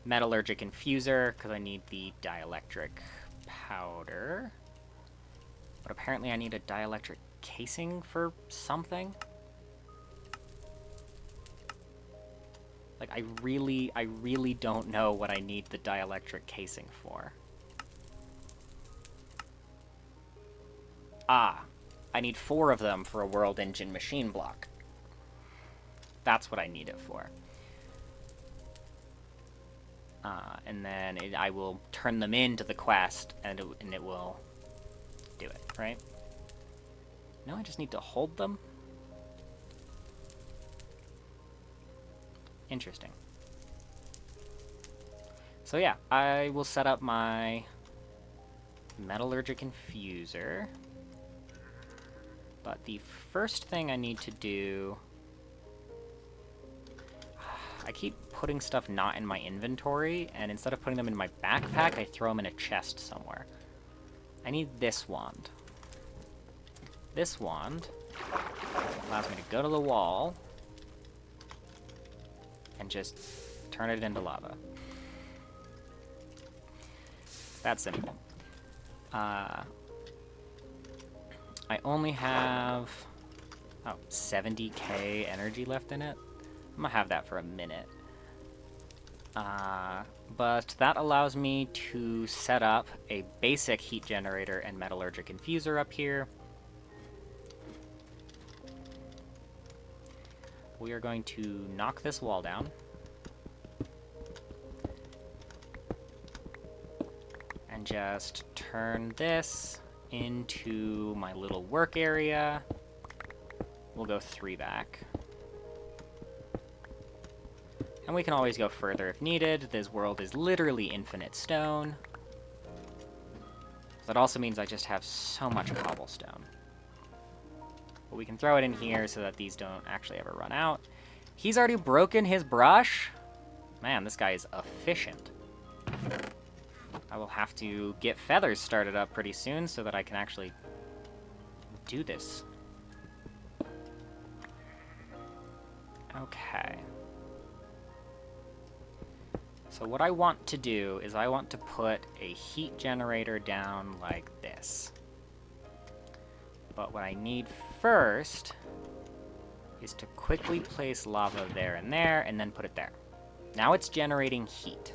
metallurgic infuser, because I need the dielectric powder. But apparently I need a dielectric casing for something. Like, I really don't know what I need the dielectric casing for. Ah, I need 4 of them for a world engine machine block. That's what I need it for. And then I will turn them into the quest, and it will do it, right? No, I just need to hold them? Interesting. So yeah, I will set up my metallurgic infuser. But the first thing I need to do... I keep putting stuff not in my inventory, and instead of putting them in my backpack, I throw them in a chest somewhere. I need this wand. This wand allows me to go to the wall and just turn it into lava. It's that simple. I only have 70k energy left in it. I'm gonna have that for a minute. But that allows me to set up a basic heat generator and metallurgic infuser up here. We are going to knock this wall down. And just turn this into my little work area. We'll go 3 back. And we can always go further if needed. This world is literally infinite stone. That also means I just have so much cobblestone. But we can throw it in here so that these don't actually ever run out. He's already broken his brush? Man, this guy is efficient. I will have to get feathers started up pretty soon so that I can actually do this. Okay. So what I want to do is I want to put a heat generator down like this. But what I need first is to quickly place lava there, and then put it there. Now it's generating heat.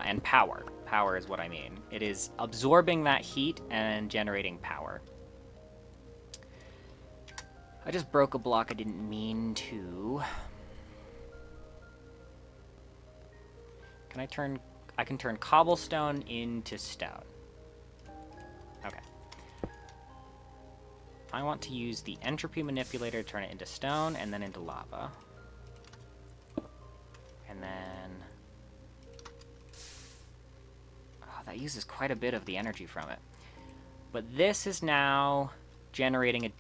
And power. Power is what I mean. It is absorbing that heat and generating power. I just broke a block I didn't mean to. I can turn cobblestone into stone. Okay. I want to use the entropy manipulator to turn it into stone and then into lava. And then... oh, that uses quite a bit of the energy from it. But this is now generating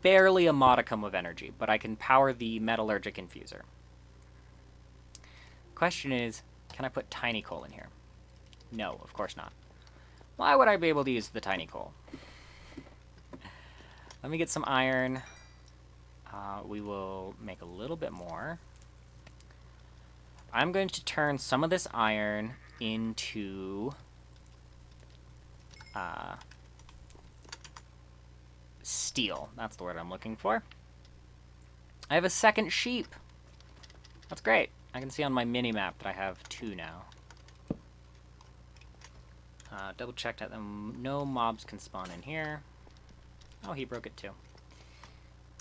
barely a modicum of energy, but I can power the metallurgic infuser. Question is, can I put tiny coal in here? No, of course not. Why would I be able to use the tiny coal? Let me get some iron. We will make a little bit more. I'm going to turn some of this iron into steel. That's the word I'm looking for. I have a second sheep. That's great. I can see on my mini-map that I have 2 now. Double check that no mobs can spawn in here. Oh, he broke it too.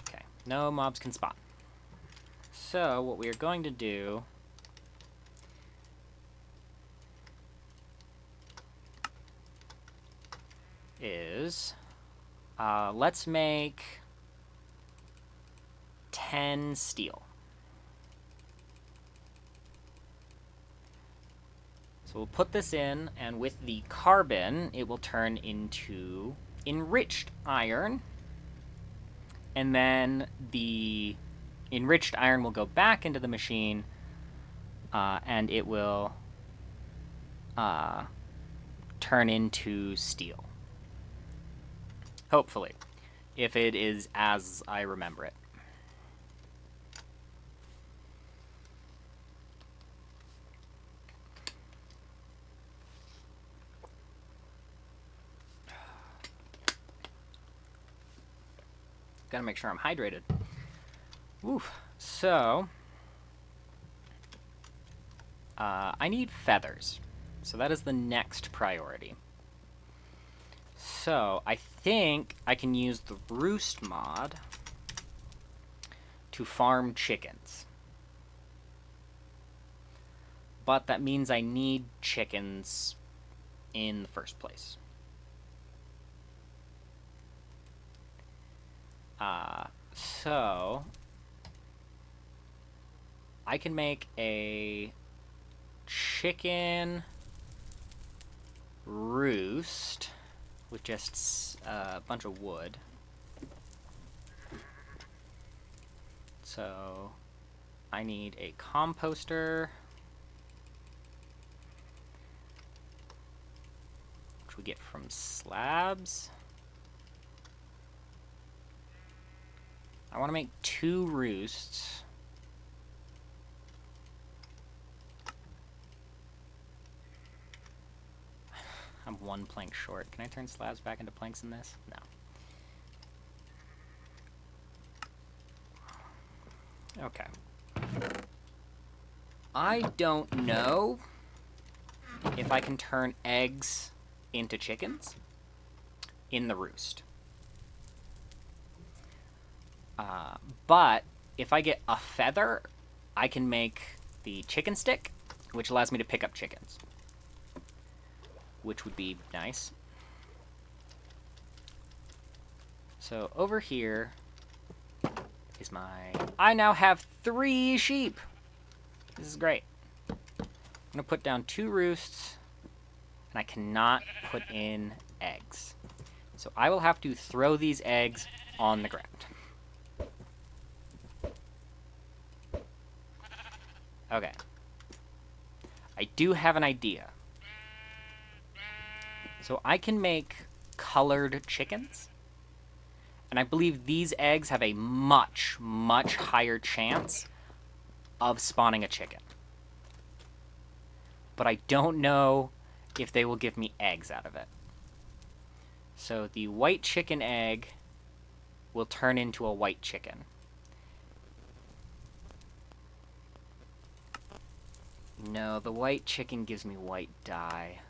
Okay, no mobs can spawn. So, what we are going to do is, let's make 10 steel. So we'll put this in, and with the carbon, it will turn into enriched iron. And then the enriched iron will go back into the machine, and it will turn into steel. Hopefully, if it is as I remember it. Gotta make sure I'm hydrated. Oof. So, I need feathers. So that is the next priority. So, I think I can use the roost mod to farm chickens. But that means I need chickens in the first place. So I can make a chicken roost with just a bunch of wood. So I need a composter, which we get from slabs. I want to make 2 roosts. I'm 1 plank short. Can I turn slabs back into planks in this? No. Okay. I don't know if I can turn eggs into chickens in the roost. But if I get a feather, I can make the chicken stick, which allows me to pick up chickens, which would be nice. So over here is my... I now have 3 sheep. This is great. I'm going to put down 2 roosts, and I cannot put in eggs. So I will have to throw these eggs on the ground. Okay. I do have an idea. So I can make colored chickens. And I believe these eggs have a much, much higher chance of spawning a chicken. But I don't know if they will give me eggs out of it. So the white chicken egg will turn into a white chicken. No, the white chicken gives me white dye.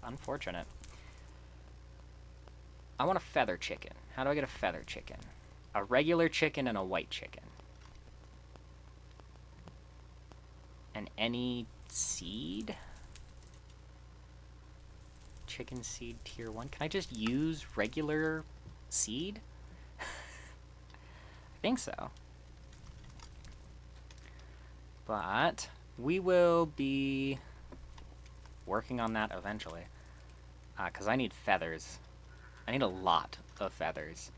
Unfortunate. I want a feather chicken. How do I get a feather chicken? A regular chicken and a white chicken. And any seed? Chicken seed tier 1. Can I just use regular seed? I think so. But we will be working on that eventually. Because I need feathers. I need a lot of feathers.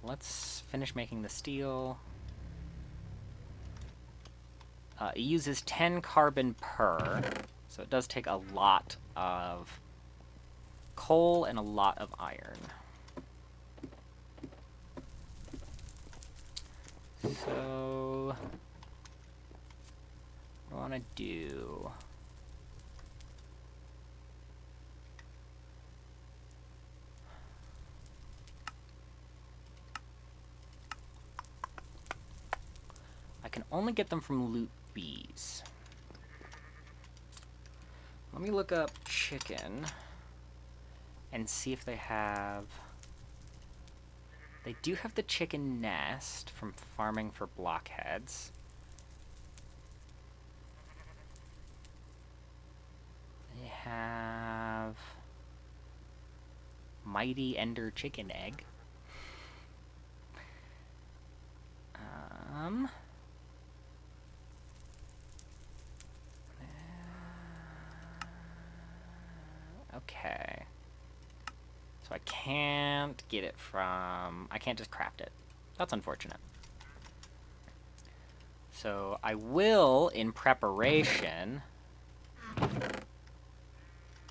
Let's finish making the steel. It uses 10 carbon per, so it does take a lot of coal and a lot of iron. So, what do I want to do? I can only get them from loot bees. Let me look up chicken and see if they have... They do have the chicken nest from farming for blockheads. They have mighty ender chicken egg. Okay. So I can't get it from... I can't just craft it. That's unfortunate. So I will, in preparation,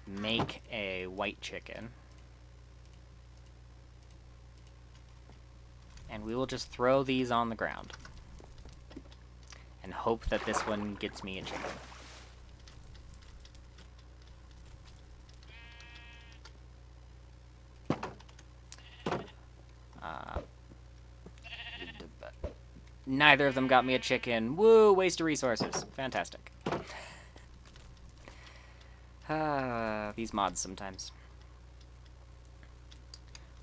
make a white chicken. And we will just throw these on the ground. and hope that this one gets me a chicken. Neither of them got me a chicken. Woo, waste of resources. Fantastic. These mods sometimes.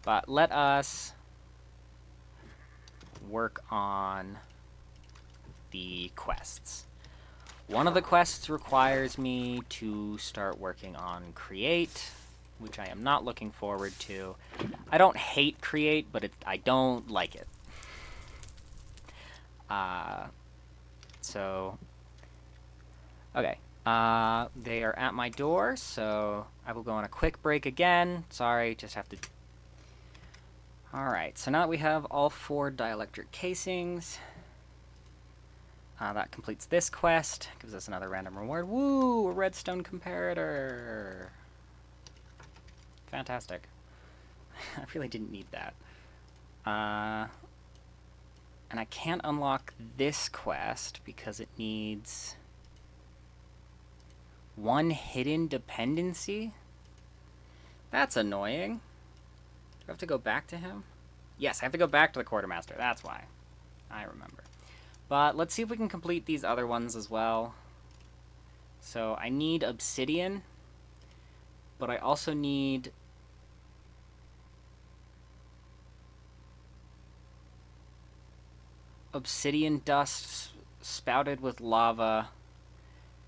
But let us work on the quests. One of the quests requires me to start working on create, which I am not looking forward to. I don't hate create, but I don't like it. Okay. They are at my door, so I will go on a quick break again. Sorry, just have to... Alright, so now that we have all 4 dielectric casings, that completes this quest. Gives us another random reward. Woo! A redstone comparator! Fantastic. I really didn't need that. And I can't unlock this quest because it needs 1 hidden dependency? That's annoying. Do I have to go back to him? Yes, I have to go back to the quartermaster. That's why. I remember. But let's see if we can complete these other ones as well. So I need obsidian, but I also need... obsidian dust spouted with lava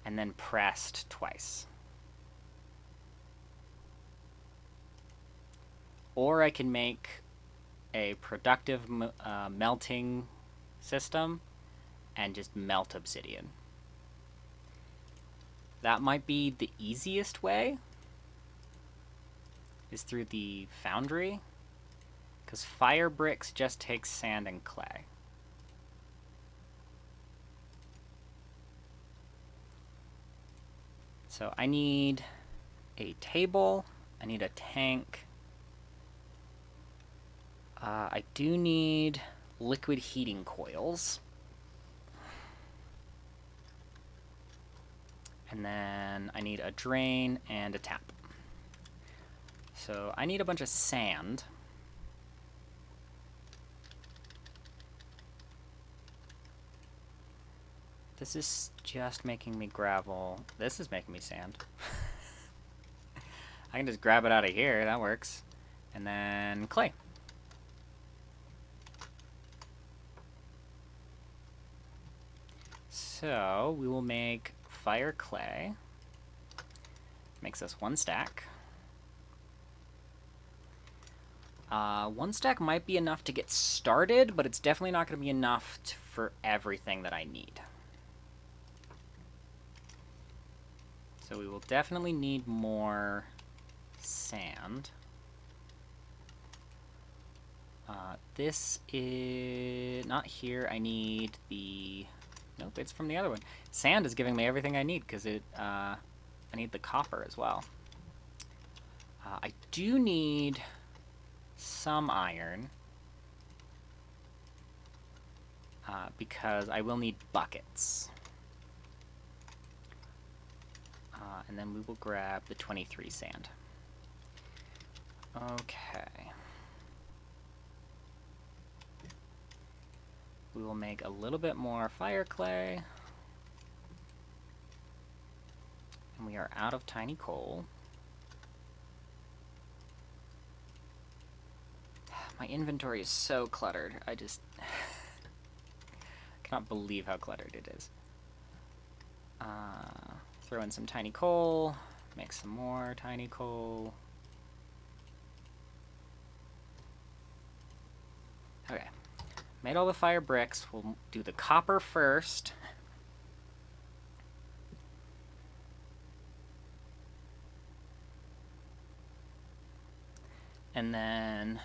and then pressed twice. Or I can make a productive melting system and just melt obsidian. That might be the easiest way, is through the foundry, because fire bricks just takes sand and clay. So I need a table, I need a tank, I do need liquid heating coils, and then I need a drain and a tap. So I need a bunch of sand. This is just making me gravel. This is making me sand. I can just grab it out of here. That works. And then clay. So we will make fire clay. Makes us 1 stack. 1 stack might be enough to get started, but it's definitely not going to be enough for everything that I need. So we will definitely need more sand. This is not here. I need the... Nope, it's from the other one. Sand is giving me everything I need because I need the copper as well. I do need some iron because I will need buckets. And then we will grab the 23 sand. Okay. We will make a little bit more fire clay. And we are out of tiny coal. My inventory is so cluttered. I just cannot believe how cluttered it is. Throw in some tiny coal, make some more tiny coal. Okay, made all the fire bricks. We'll do the copper first. And then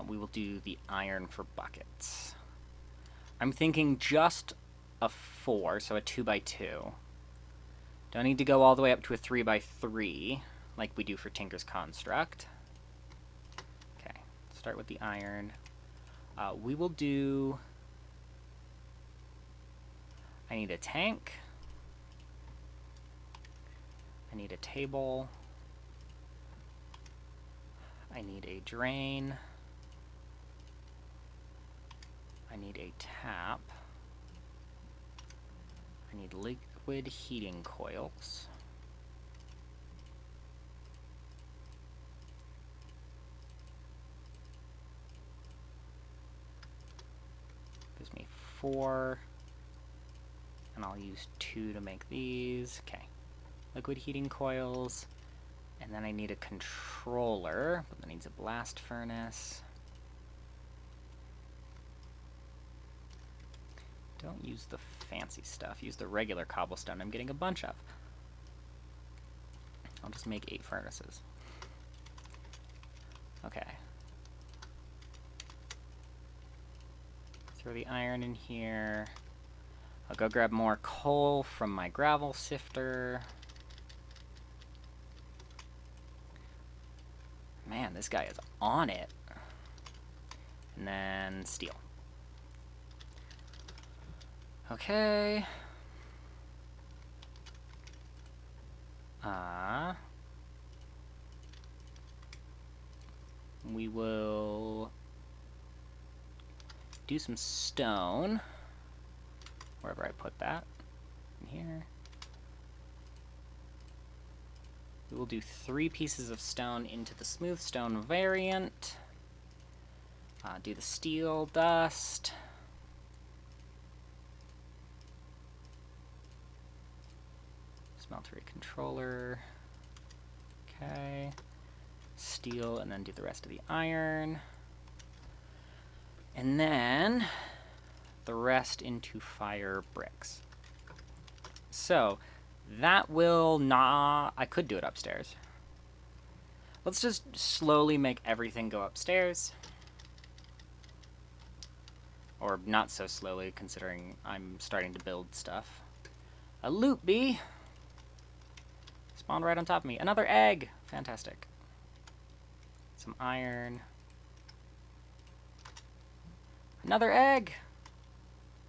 we will do the iron for buckets. I'm thinking just a 4, so a 2x2. Don't need to go all the way up to a 3x3, like we do for Tinker's Construct. Okay, start with the iron. We will do I need a tank. I need a table. I need a drain. I need a tap. I need liquid heating coils. Gives me 4. And I'll use 2 to make these. Okay. Liquid heating coils. And then I need a controller, but that needs a blast furnace. Don't use the fancy stuff. Use the regular cobblestone I'm getting a bunch of. I'll just make 8 furnaces. Okay. Throw the iron in here. I'll go grab more coal from my gravel sifter. Man, this guy is on it. And then steel. Okay. We will do some stone. Wherever I put that. In here. We will do 3 pieces of stone into the smooth stone variant. Do the steel dust. Smeltery controller. Okay. Steel, and then do the rest of the iron. And then the rest into fire bricks. So, that will not... I could do it upstairs. Let's just slowly make everything go upstairs. Or not so slowly, considering I'm starting to build stuff. A loot bee! Spawned right on top of me. Another egg! Fantastic. Some iron. Another egg!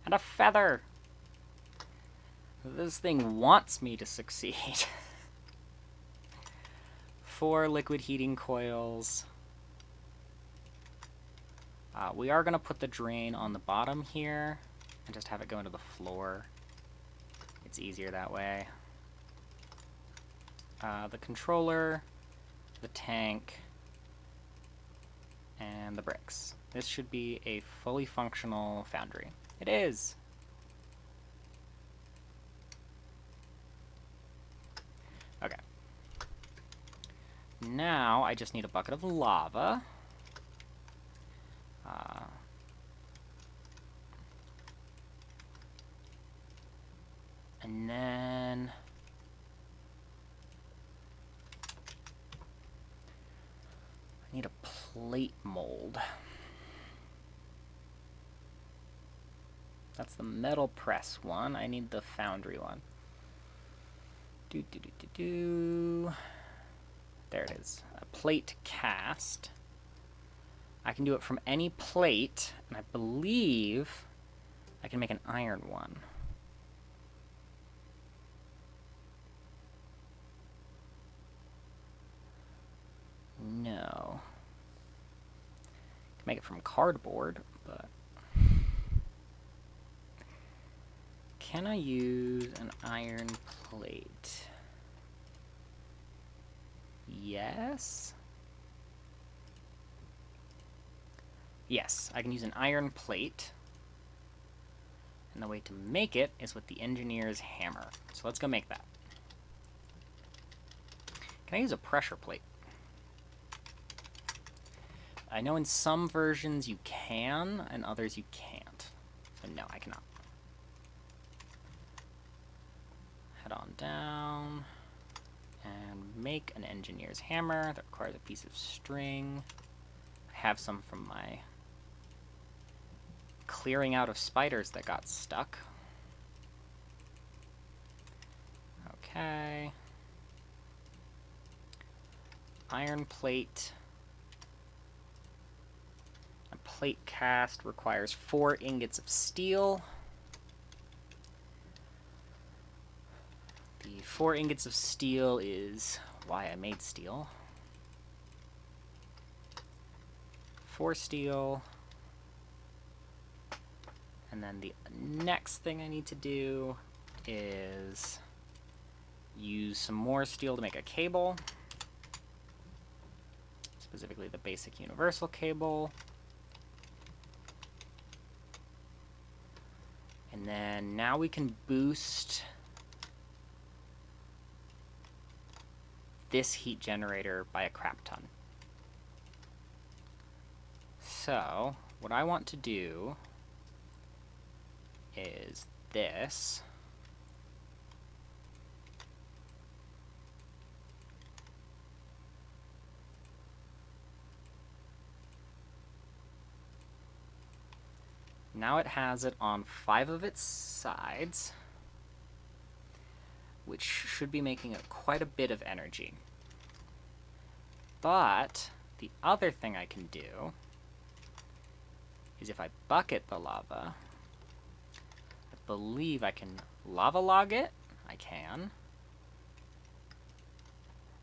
And a feather! This thing wants me to succeed. 4 liquid heating coils. We are going to put the drain on the bottom here and just have it go into the floor. It's easier that way. The controller, the tank, and the bricks. This should be a fully functional foundry. It is! Okay. Now I just need a bucket of lava. And then I need a plate mold. That's the metal press one. I need the foundry one. There it is. A plate cast. I can do it from any plate, and I believe I can make an iron one. No. I can make it from cardboard, but... Can I use an iron plate? Yes? Yes, I can use an iron plate. And the way to make it is with the engineer's hammer. So let's go make that. Can I use a pressure plate? I know in some versions you can, and others you can't. So no, I cannot. Head on down and make an engineer's hammer that requires a piece of string. I have some from my clearing out of spiders that got stuck. Okay. Iron plate. A plate cast requires 4 ingots of steel. The 4 ingots of steel is why I made steel. 4 steel. And then the next thing I need to do is use some more steel to make a cable. Specifically the basic universal cable. And then now we can boost this heat generator by a crap ton. So, what I want to do is this. Now it has it on 5 of its sides, which should be making it quite a bit of energy. But the other thing I can do is if I bucket the lava, I believe I can lava log it. I can.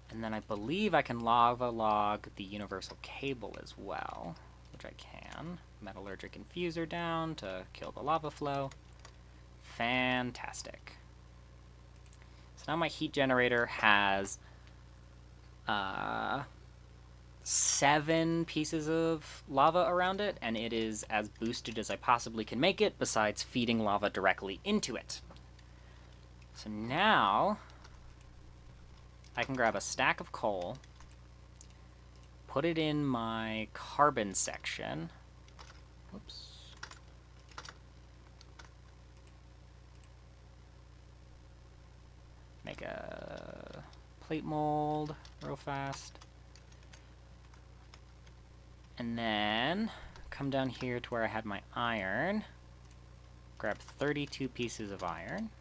And then I believe I can lava log the universal cable as well, which I can. Metallurgic infuser down to kill the lava flow. Fantastic. So now my heat generator has 7 pieces of lava around it, and it is as boosted as I possibly can make it, besides feeding lava directly into it. So now I can grab a stack of coal, put it in my carbon section. Oops. Make a plate mold real fast. And then come down here to where I had my iron. Grab 32 pieces of iron.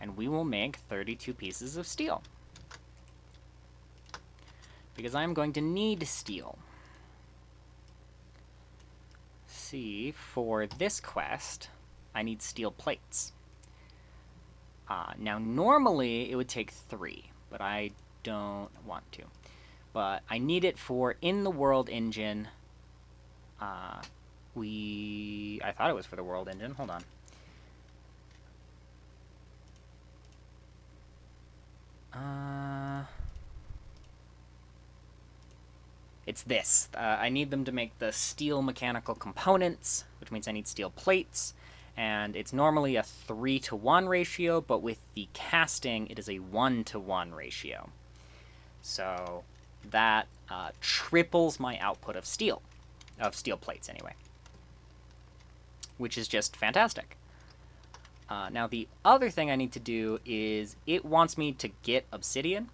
And we will make 32 pieces of steel. Because I'm going to need steel. See, for this quest, I need steel plates. Now, normally it would take 3, but I don't want to. But I need it for in the world engine. I thought it was for the world engine. Hold on. It's this. I need them to make the steel mechanical components, which means I need steel plates. And it's normally a 3-to-1 ratio, but with the casting, it is a 1-to-1 ratio. So that triples my output of steel plates anyway, which is just fantastic. Now the other thing I need to do is it wants me to get obsidian,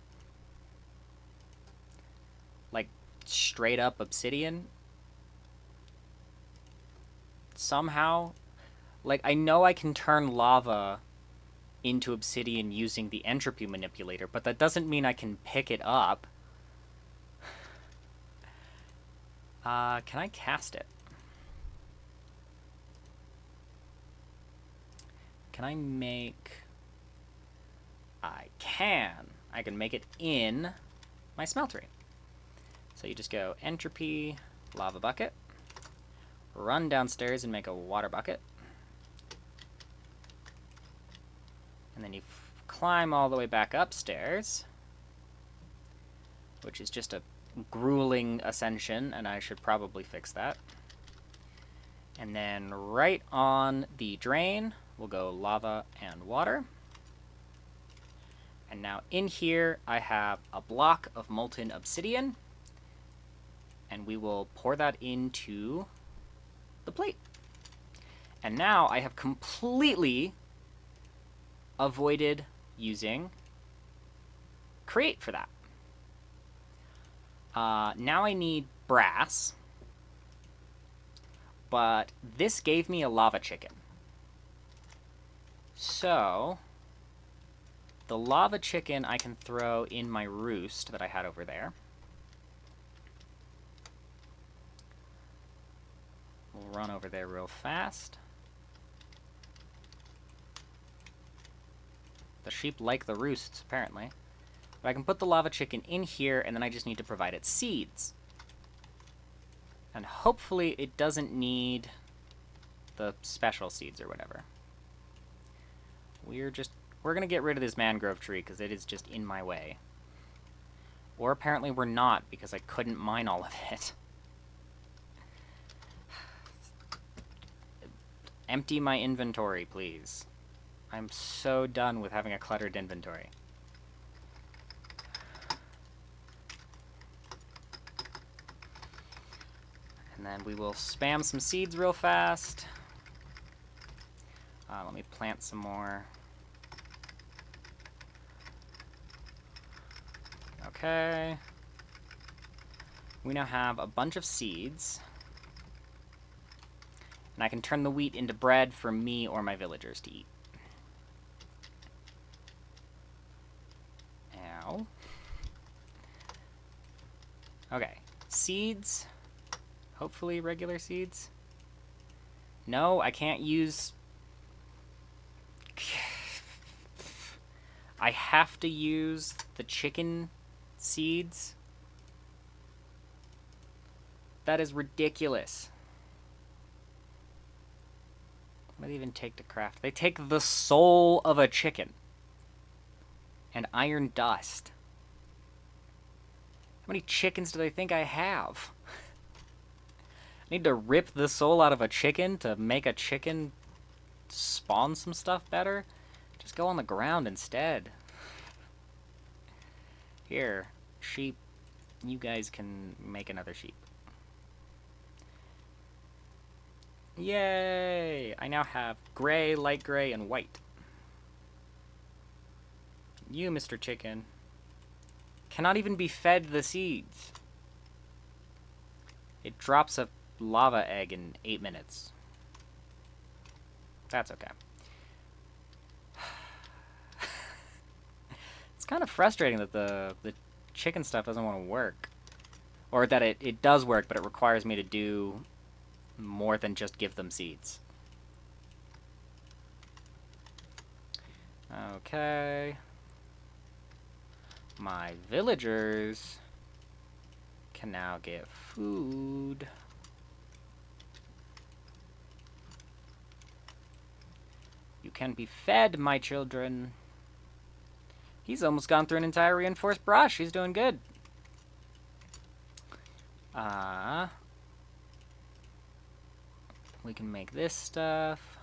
like straight up obsidian somehow. Like, I know I can turn lava into obsidian using the entropy manipulator, but that doesn't mean I can pick it up. Can I cast it? Can I make... I can. I can make it in my smeltery. So you just go entropy, lava bucket, run downstairs and make a water bucket. And then you climb all the way back upstairs, which is just a grueling ascension, and I should probably fix that. And then right on the drain, we'll go lava and water. And now in here, I have a block of molten obsidian, and we will pour that into the plate. And now I have completely avoided using create for that. Now I need brass, but this gave me a lava chicken. So the lava chicken I can throw in my roost that I had over there. We'll run over there real fast. The sheep like the roosts, apparently. But I can put the lava chicken in here, and then I just need to provide it seeds. And hopefully it doesn't need the special seeds or whatever. We're gonna get rid of this mangrove tree, because it is just in my way. Or apparently we're not, because I couldn't mine all of it. Empty my inventory, please. I'm so done with having a cluttered inventory. And then we will spam some seeds real fast. Let me plant some more. Okay. We now have a bunch of seeds. And I can turn the wheat into bread for me or my villagers to eat. Ow. Okay. Seeds. Hopefully regular seeds. No, I can't use... I have to use the chicken seeds. That is ridiculous. What do they even take to craft? They take the soul of a chicken. And iron dust. How many chickens do they think I have? I need to rip the soul out of a chicken to make a chicken spawn some stuff better? Just go on the ground instead. Here, sheep, you guys can make another sheep. Yay! I now have gray, light gray, and white. You, Mr. Chicken, cannot even be fed the seeds. It drops a lava egg in 8 minutes. That's okay. It's kind of frustrating that the chicken stuff doesn't want to work. Or that it does work, but it requires me to do more than just give them seeds. Okay. My villagers can now get food. You can be fed, my children. He's almost gone through an entire reinforced brush. He's doing good. We can make this stuff.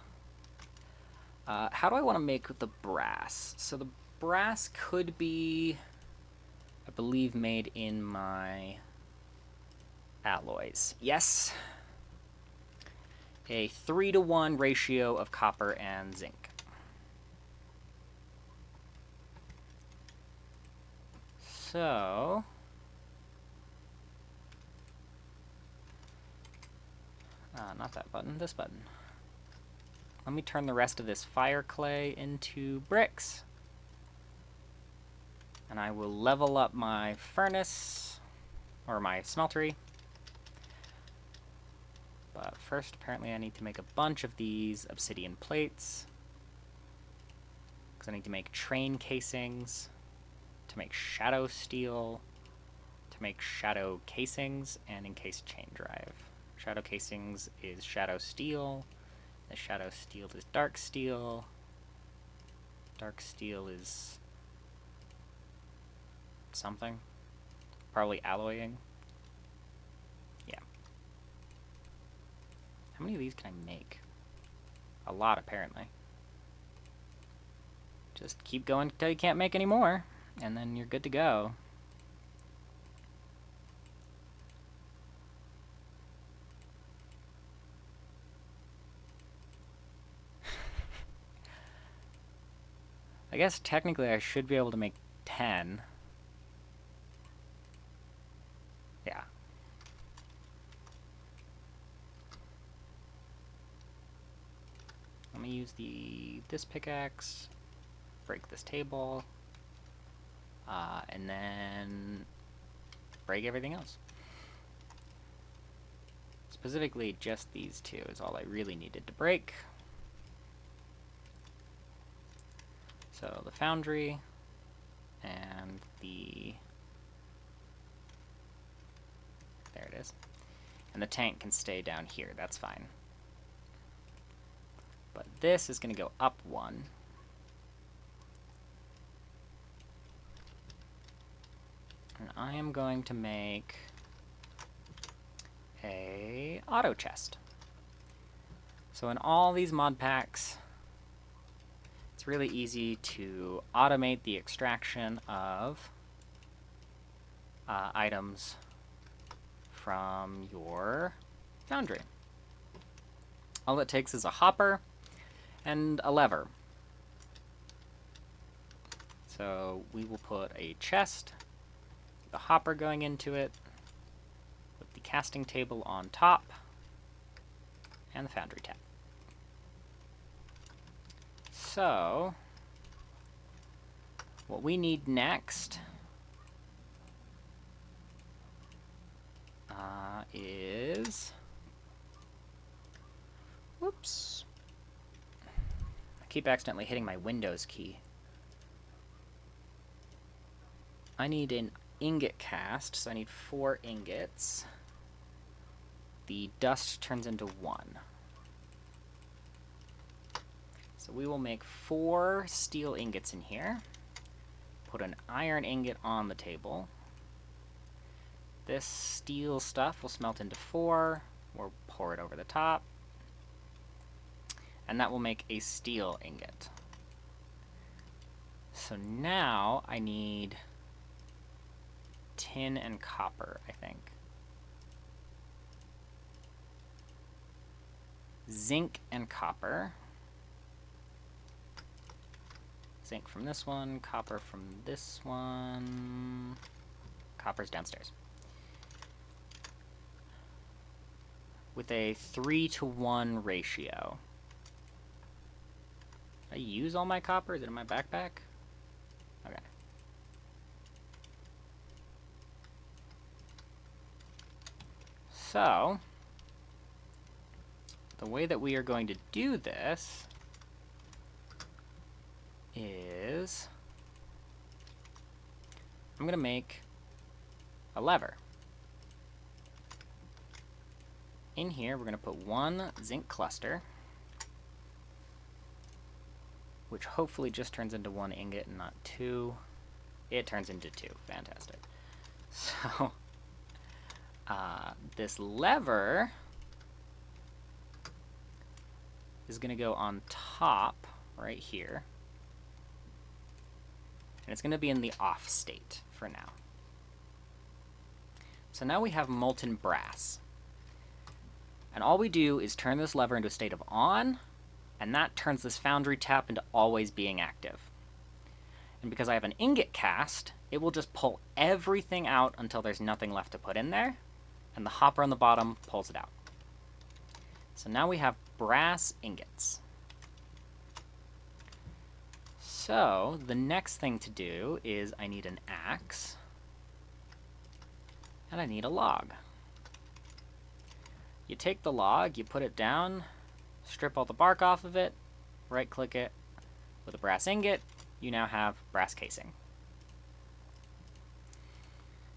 How do I want to make the brass? So the brass could be, I believe, made in my alloys. Yes. A 3-to-1 ratio of copper and zinc. So... not that button, this button. Let me turn the rest of this fire clay into bricks. And I will level up my furnace, or my smeltery. But first, apparently I need to make a bunch of these obsidian plates. Because I need to make train casings, to make shadow steel, to make shadow casings, and encased chain drive. Shadow casings is shadow steel. The shadow steel is dark steel. Dark steel is something. Probably alloying. Yeah. How many of these can I make? A lot, apparently. Just keep going until you can't make any more, and then you're good to go. I guess technically I should be able to make 10. Yeah. Let me use this pickaxe, break this table, and then break everything else. Specifically, just these two is all I really needed to break. So the foundry and the... there it is. And the tank can stay down here, that's fine. But this is going to go up one. And I am going to make a auto chest. So in all these mod packs, it's really easy to automate the extraction of items from your foundry. All it takes is a hopper and a lever. So we will put a chest, the hopper going into it, with the casting table on top, and the foundry tab. So, what we need next is... whoops. I keep accidentally hitting my Windows key. I need an ingot cast, so I need 4 ingots. The dust turns into 1. So we will make 4 steel ingots in here. Put an iron ingot on the table. This steel stuff will smelt into 4, or pour it over the top. And that will make a steel ingot. So now I need tin and copper, I think. Zinc and copper. Zinc from this one, copper from this one. Copper's downstairs. With a 3-to-1 ratio. Did I use all my copper? Is it in my backpack? Okay. So, the way that we are going to do this is I'm going to make a lever. In here, we're going to put 1 zinc cluster, which hopefully just turns into 1 ingot and not 2. It turns into 2. Fantastic. So, this lever is going to go on top right here. And it's going to be in the off state for now. So now we have molten brass. And all we do is turn this lever into a state of on, and that turns this foundry tap into always being active. And because I have an ingot cast, it will just pull everything out until there's nothing left to put in there, and the hopper on the bottom pulls it out. So now we have brass ingots. So the next thing to do is I need an axe, and I need a log. You take the log, you put it down, strip all the bark off of it, right-click it with a brass ingot, you now have brass casing.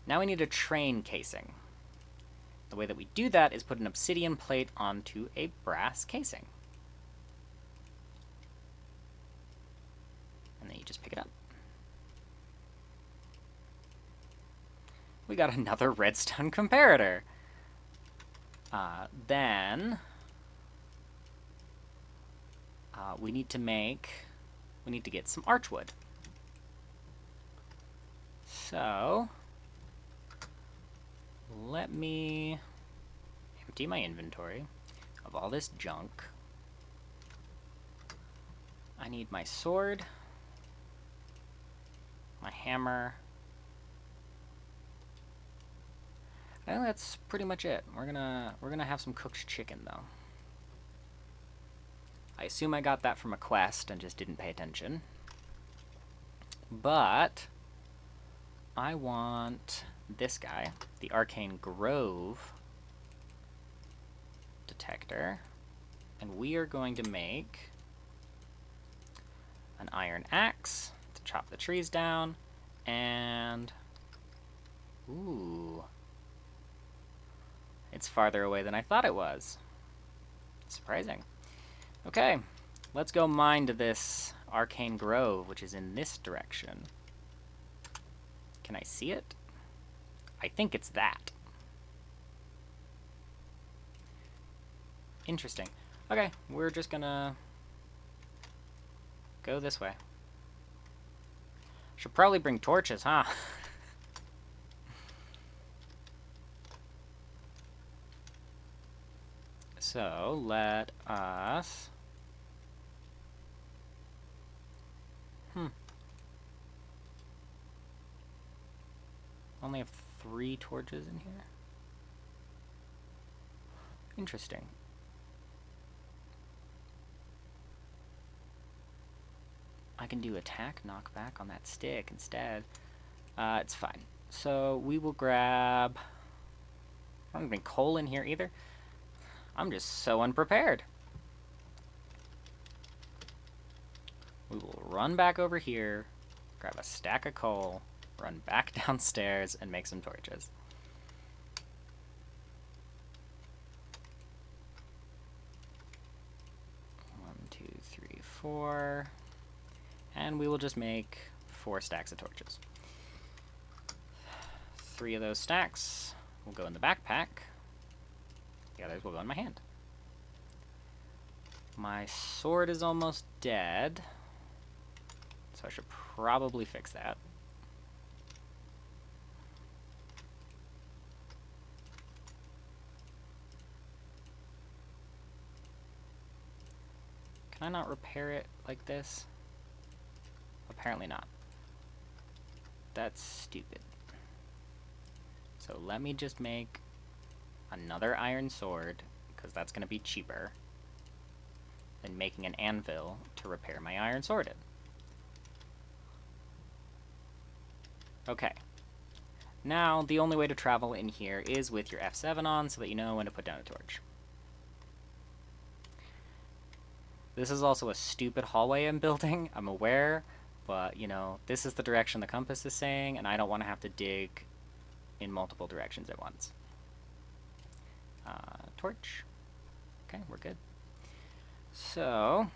Now we need a train casing. The way that we do that is put an obsidian plate onto a brass casing. And then you just pick it up. We got another redstone comparator. Then we need to get some archwood. So let me empty my inventory of all this junk. I need my sword, my hammer. I think that's pretty much it. We're gonna have some cooked chicken though. I assume I got that from a quest and just didn't pay attention. But I want this guy, the Arcane Grove detector, and we are going to make an iron axe to chop the trees down, and... Ooh. It's farther away than I thought it was. Surprising. Okay, let's go mine to this arcane grove, which is in this direction. Can I see it? I think it's that. Interesting. Okay, we're just gonna go this way. Should probably bring torches, huh? So, let us... Only have 3 torches in here? Interesting. I can do attack knockback on that stick instead. It's fine. So we will grab... I don't have any coal in here either. I'm just so unprepared. We will run back over here, grab a stack of coal, run back downstairs, and make some torches. One, two, three, 4. And we will just make 4 stacks of torches. 3 of those stacks will go in the backpack. The others will go in my hand. My sword is almost dead, so I should probably fix that. Can I not repair it like this? Apparently not. That's stupid. So let me just make another iron sword, because that's going to be cheaper than making an anvil to repair my iron sword in. Okay. Now, the only way to travel in here is with your F7 on, so that you know when to put down a torch. This is also a stupid hallway I'm building, I'm aware, but, you know, this is the direction the compass is saying, and I don't want to have to dig in multiple directions at once. Torch. Okay, we're good. So,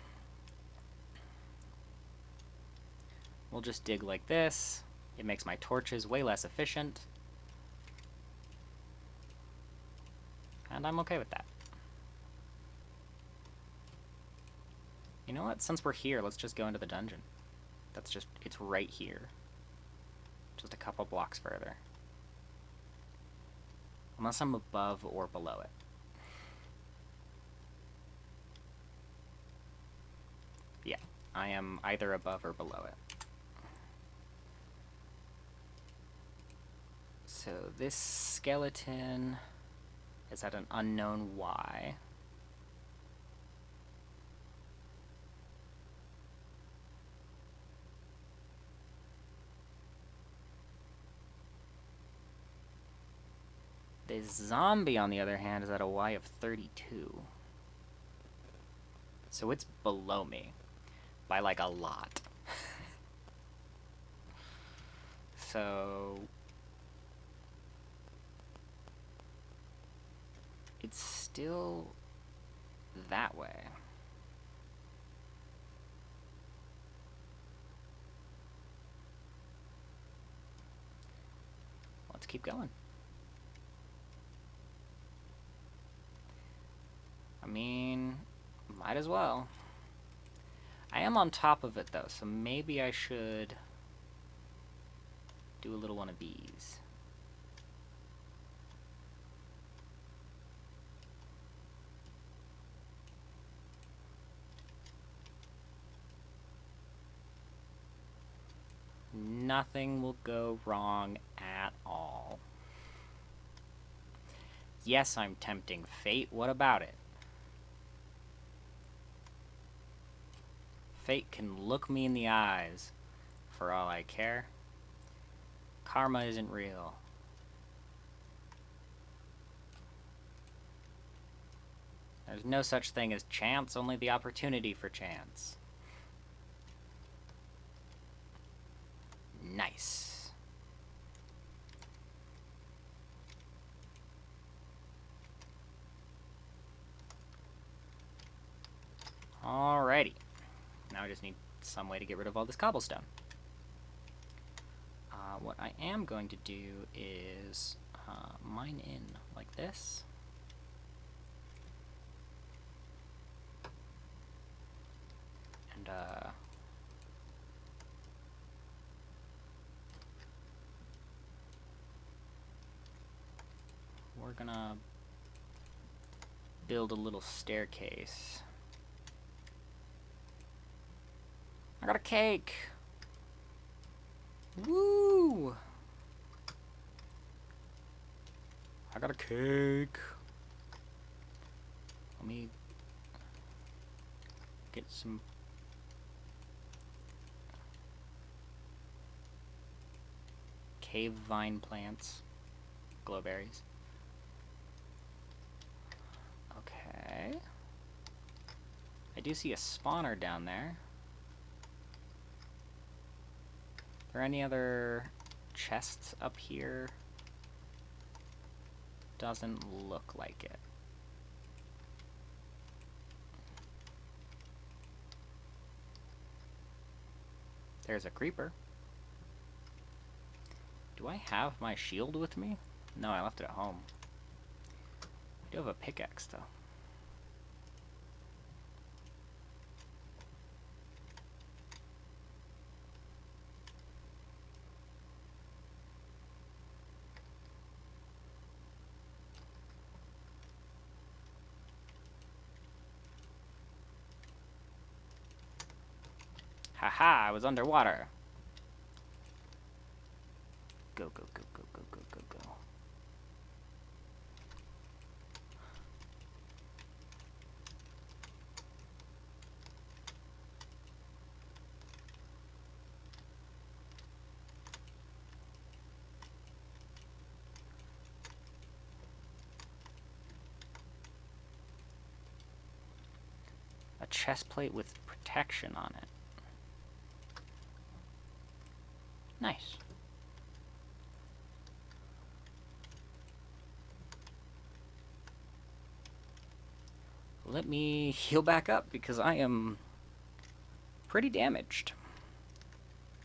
we'll just dig like this. It makes my torches way less efficient. And I'm okay with that. You know what? Since we're here, let's just go into the dungeon. That's just, it's right here. Just a couple blocks further. Unless I'm above or below it. Yeah, I am either above or below it. So this skeleton is at an unknown Y. This zombie, on the other hand, is at a Y of 32. So it's below me. By, like, a lot. So... it's still that way. Let's keep going. I mean, might as well. I am on top of it, though, so maybe I should do a little one of these. Nothing will go wrong at all. Yes, I'm tempting fate. What about it? Fate can look me in the eyes for all I care. Karma isn't real. There's no such thing as chance, only the opportunity for chance. Nice. Alrighty. Now I just need some way to get rid of all this cobblestone. What I am going to do is mine in like this. And we're gonna build a little staircase. I got a cake! Woo! I got a cake. Let me get some cave vine plants, glowberries. Okay. I do see a spawner down there. Are there any other chests up here? Doesn't look like it. There's a creeper. Do I have my shield with me? No, I left it at home. I do have a pickaxe, though. Haha, I was underwater. Go, go, go, go, go, go, go, go. A chest plate with protection on it. Nice. Let me heal back up because I am pretty damaged.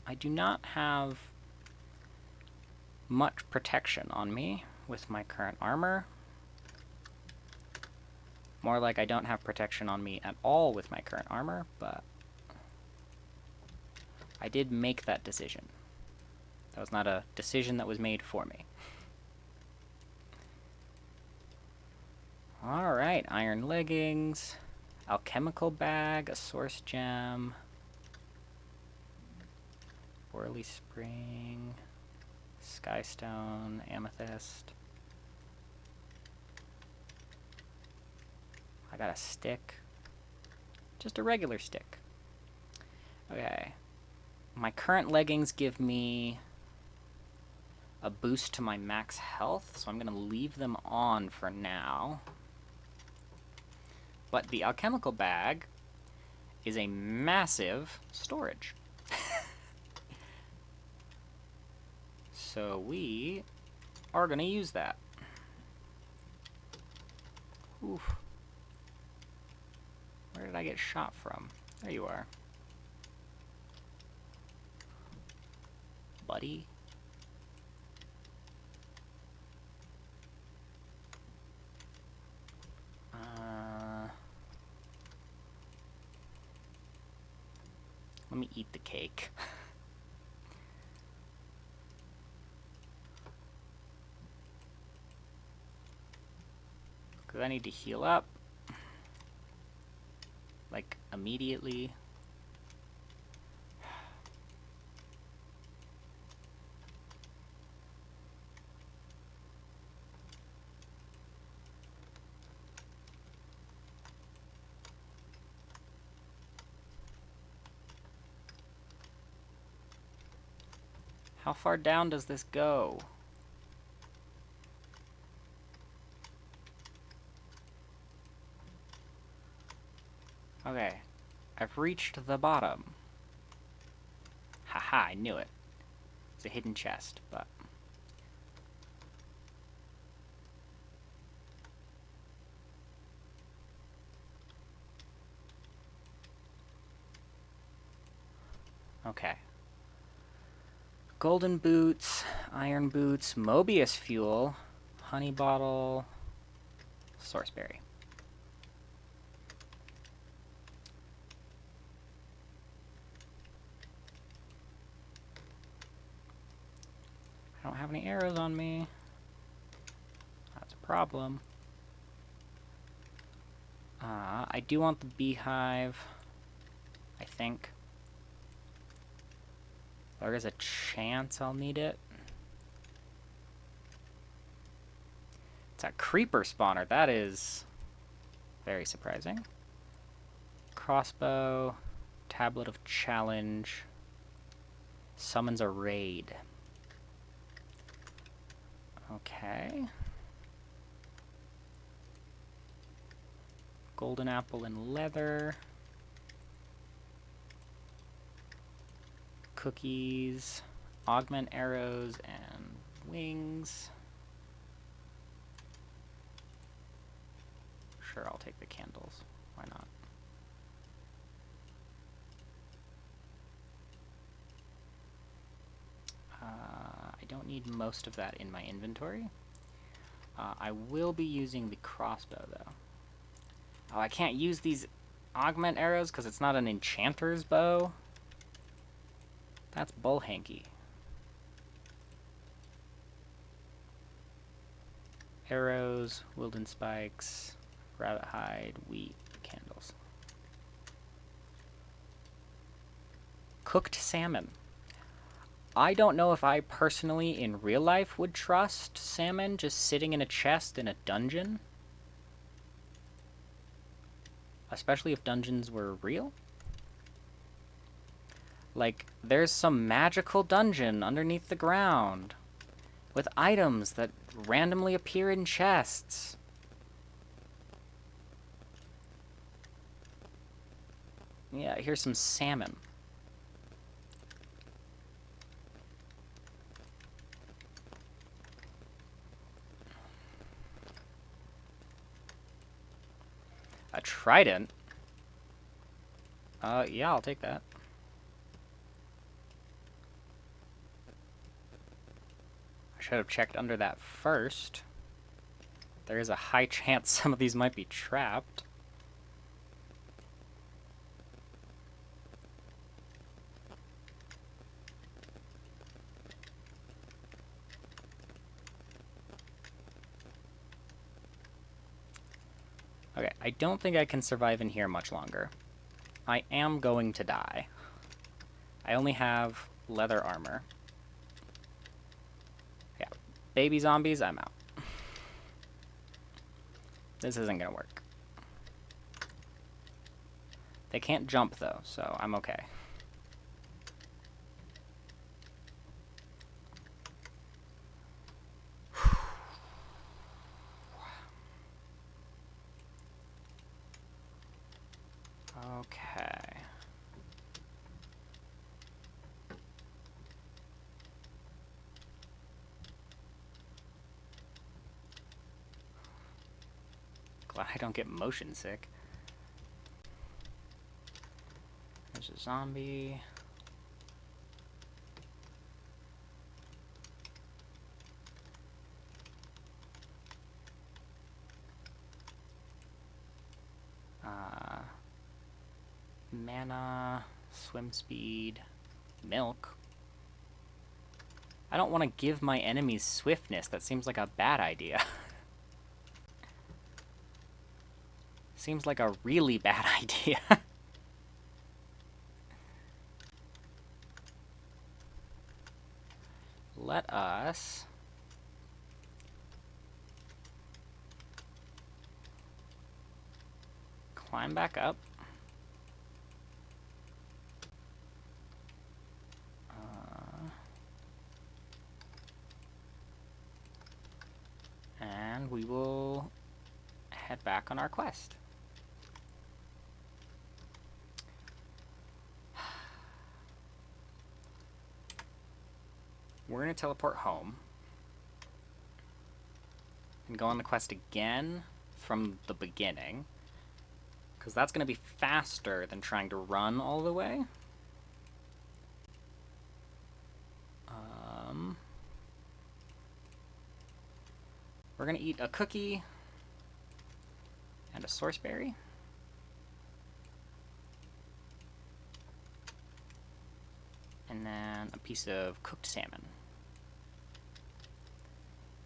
I do not have much protection on me with my current armor. More like I don't have protection on me at all with my current armor, but I did make that decision. That was not a decision that was made for me. Alright, iron leggings, alchemical bag, a source gem, whirly spring, skystone, amethyst. I got a stick. Just a regular stick. Okay. My current leggings give me a boost to my max health, so I'm going to leave them on for now. But the alchemical bag is a massive storage. So we are going to use that. Oof. Where did I get shot from? There you are. Buddy. Let me eat the cake. Because I need to heal up. Like, immediately. How far down does this go? Okay, I've reached the bottom. Haha, I knew it. It's a hidden chest, but... Okay. Golden boots, iron boots, Mobius fuel, honey bottle, sourceberry. I don't have any arrows on me. That's a problem. I do want the beehive, I think. There is a chance I'll need it. It's a creeper spawner. That is very surprising. Crossbow, tablet of challenge, summons a raid. Okay. Golden apple and leather. Cookies, augment arrows and wings. Sure, I'll take the candles. Why not? I don't need most of that in my inventory. I will be using the crossbow, though. Oh, I can't use these augment arrows because it's not an enchanter's bow. That's bull hanky. Arrows, wilden spikes, rabbit hide, wheat, candles. Cooked salmon. I don't know if I personally, in real life, would trust salmon just sitting in a chest in a dungeon. Especially if dungeons were real. Like, there's some magical dungeon underneath the ground with items that randomly appear in chests. Yeah, here's some salmon. A trident? Yeah, I'll take that. I should have checked under that first. There is a high chance some of these might be trapped. Okay, I don't think I can survive in here much longer. I am going to die. I only have leather armor. Yeah, baby zombies, I'm out. This isn't gonna work. They can't jump though, so I'm okay. Okay. Glad I don't get motion sick. There's a zombie. Mana, swim speed, milk. I don't want to give my enemies swiftness. That seems like a bad idea. Seems like a really bad idea. Let us climb back up. And we will head back on our quest. we're going to teleport home and go on the quest again from the beginning, because that's going to be faster than trying to run all the way. We're going to eat a cookie and a source berry. And then a piece of cooked salmon.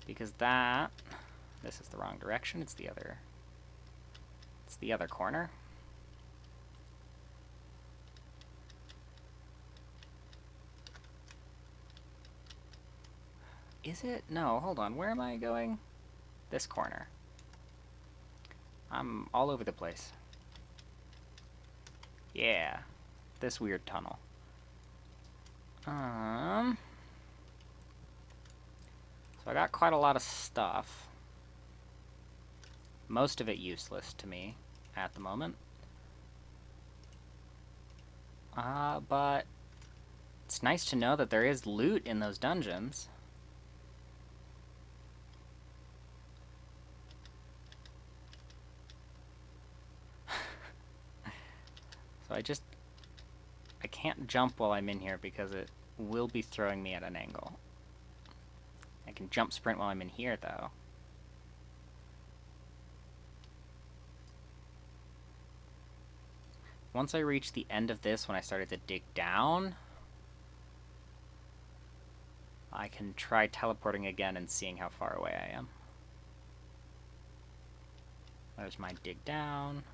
Because this is the wrong direction, it's the other corner. Is it? No, hold on, where am I going? This corner. I'm all over the place. Yeah, this weird tunnel. So I got quite a lot of stuff. Most of it useless to me at the moment. But it's nice to know that there is loot in those dungeons. So I can't jump while I'm in here because it will be throwing me at an angle. I can jump sprint while I'm in here, though. Once I reach the end of this, when I started to dig down, I can try teleporting again and seeing how far away I am. There's my dig down.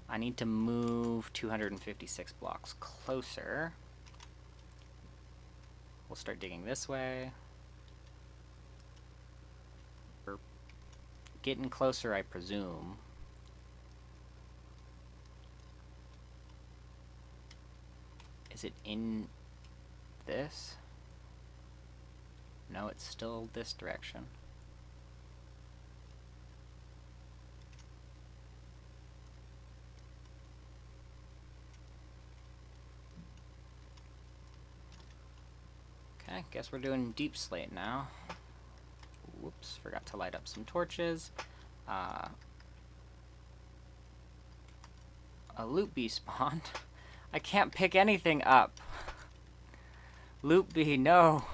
I need to move 256 blocks closer. We'll start digging this way. We're getting closer, I presume. Is it in this? No, it's still this direction. Okay, guess we're doing deep slate now. Whoops, forgot to light up some torches. A loot bee spawned. I can't pick anything up. Loot bee, no.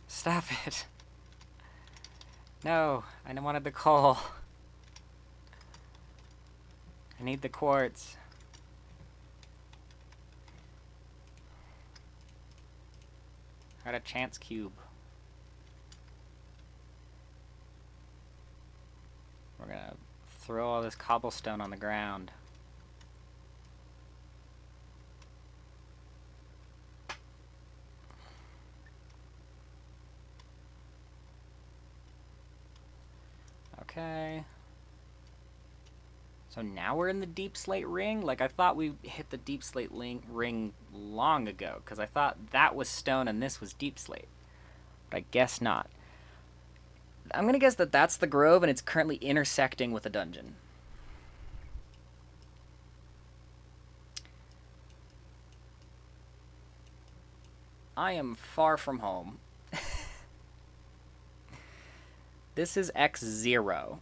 Stop it. No, I wanted the coal. I need the quartz. Got a chance cube. We're gonna throw all this cobblestone on the ground. Okay. So now we're in the deep slate ring? Like, I thought we hit the deep slate ring long ago, because I thought that was stone and this was deep slate. But I guess not. I'm gonna guess that that's the grove and it's currently intersecting with a dungeon. I am far from home. This is X0.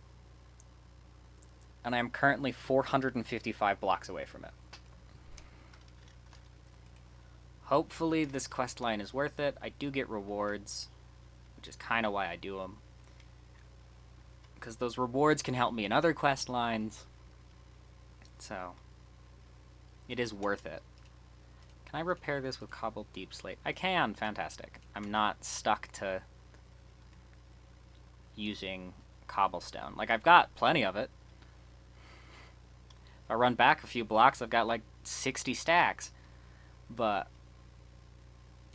And I am currently 455 blocks away from it. Hopefully this quest line is worth it. I do get rewards, which is kind of why I do them. Because those rewards can help me in other quest lines. So, it is worth it. Can I repair this with cobbled deep slate? I can, fantastic. I'm not stuck to using cobblestone. Like, I've got plenty of it. If I run back a few blocks, I've got like 60 stacks. But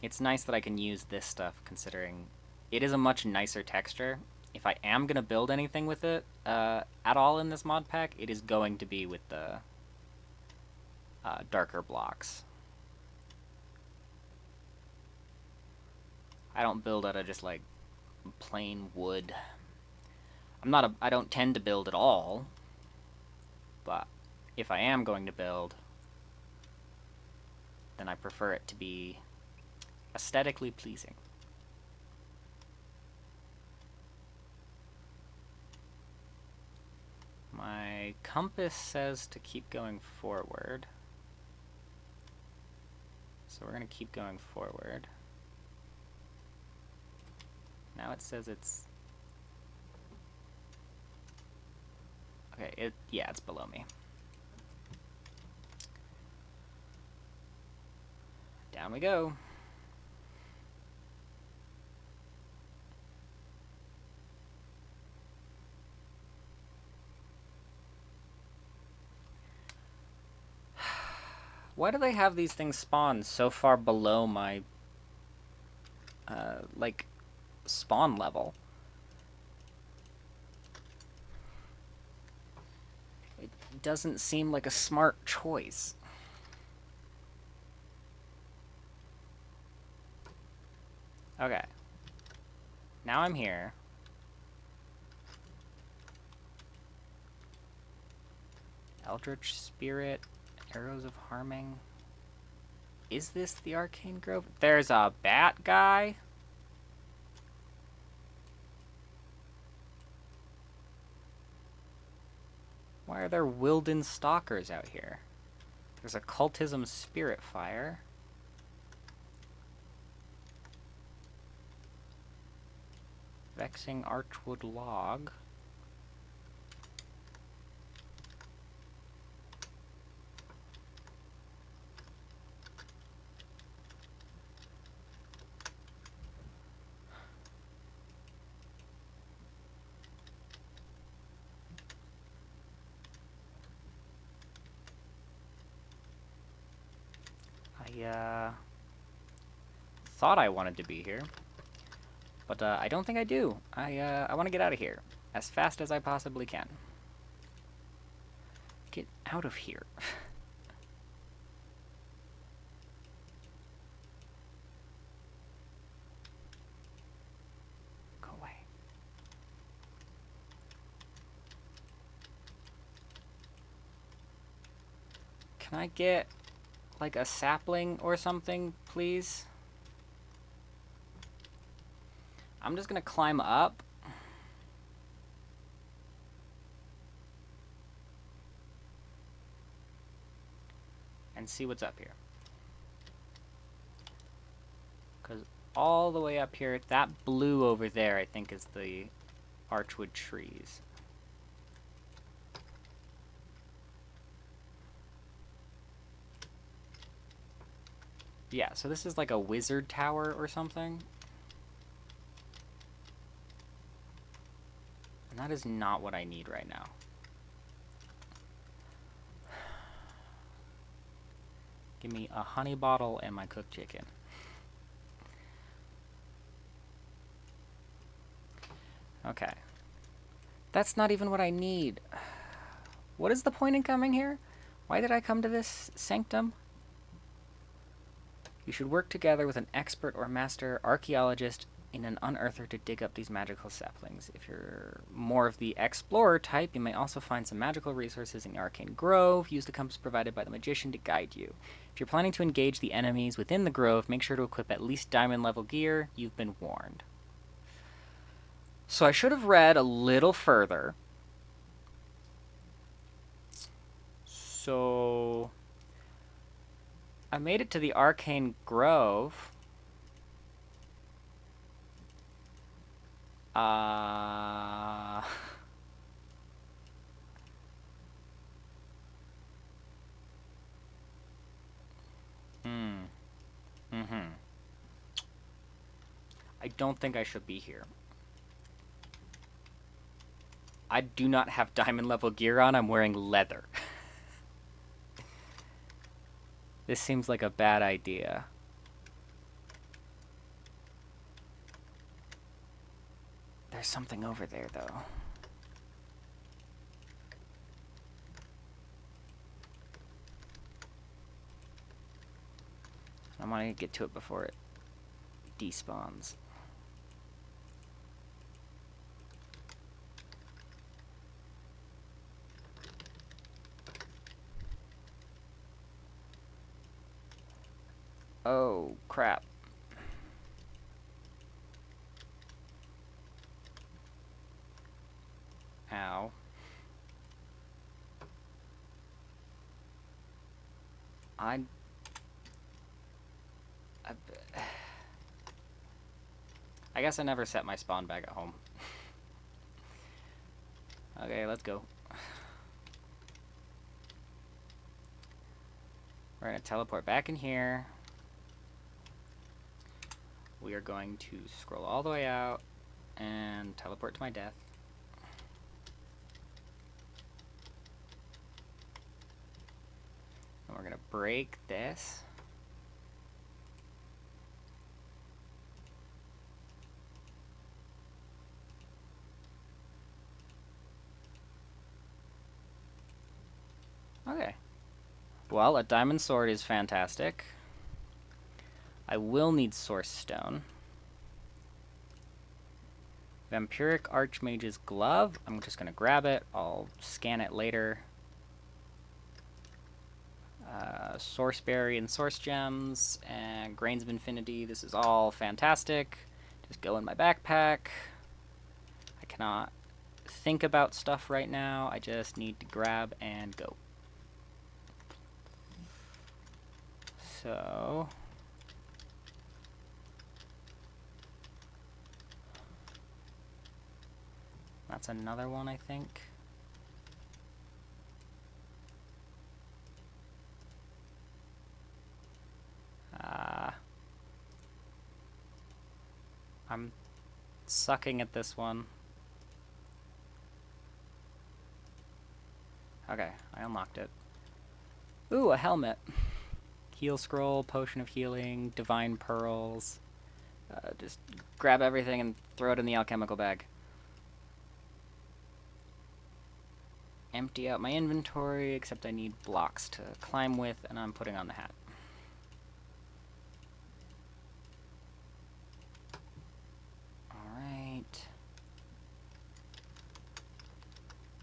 it's nice that I can use this stuff, considering it is a much nicer texture. If I am going to build anything with it at all in this mod pack, it is going to be with the darker blocks. I don't build out of just like plain wood. I don't tend to build at all, but if I am going to build, then I prefer it to be aesthetically pleasing. My compass says to keep going forward. So we're going to keep going forward. Now it says it's... Okay, yeah, it's below me. Down we go. Why do they have these things spawn so far below my, like, spawn level? It doesn't seem like a smart choice. Okay. Now I'm here. Eldritch Spirit, Arrows of Harming. Is this the Arcane Grove? There's a bat guy? Why are there Wilden Stalkers out here? There's a Cultism Spirit Fire. Vexing Archwood Log. I thought I wanted to be here, but I don't think I do. I want to get out of here as fast as I possibly can. Get out of here. Go away. Can I get like a sapling or something, please? I'm just gonna climb up. And see what's up here. Because all the way up here, that blue over there, I think, is the Archwood trees. Yeah, so this is like a wizard tower or something. And that is not what I need right now. Give me a honey bottle and my cooked chicken. Okay. That's not even what I need. What is the point in coming here? Why did I come to this sanctum? You should work together with an expert or master archaeologist in an unearther to dig up these magical saplings. If you're more of the explorer type, you may also find some magical resources in the Arcane Grove. Use the compass provided by the magician to guide you. If you're planning to engage the enemies within the grove, make sure to equip at least diamond level gear. You've been warned. So I should have read a little further. So I made it to the Arcane Grove. I don't think I should be here. I do not have diamond level gear on. I'm wearing leather. This seems like a bad idea. There's something over there, though. I want to get to it before it despawns. Oh, crap. Ow. I guess I never set my spawn bag at home. Okay, let's go. We're gonna teleport back in here. We are going to scroll all the way out and teleport to my death. And we're gonna break this. Okay. Well, a diamond sword is fantastic. I will need source stone. Vampiric Archmage's glove. I'm just gonna grab it. I'll scan it later. Source berry and source gems and grains of infinity. This is all fantastic. Just go in my backpack. I cannot think about stuff right now. I just need to grab and go. So that's another one, I think. I'm sucking at this one. Okay, I unlocked it. Ooh, a helmet. Heal scroll, potion of healing, divine pearls. Just grab everything and throw it in the alchemical bag. Empty out my inventory, except I need blocks to climb with, and I'm putting on the hat. Alright.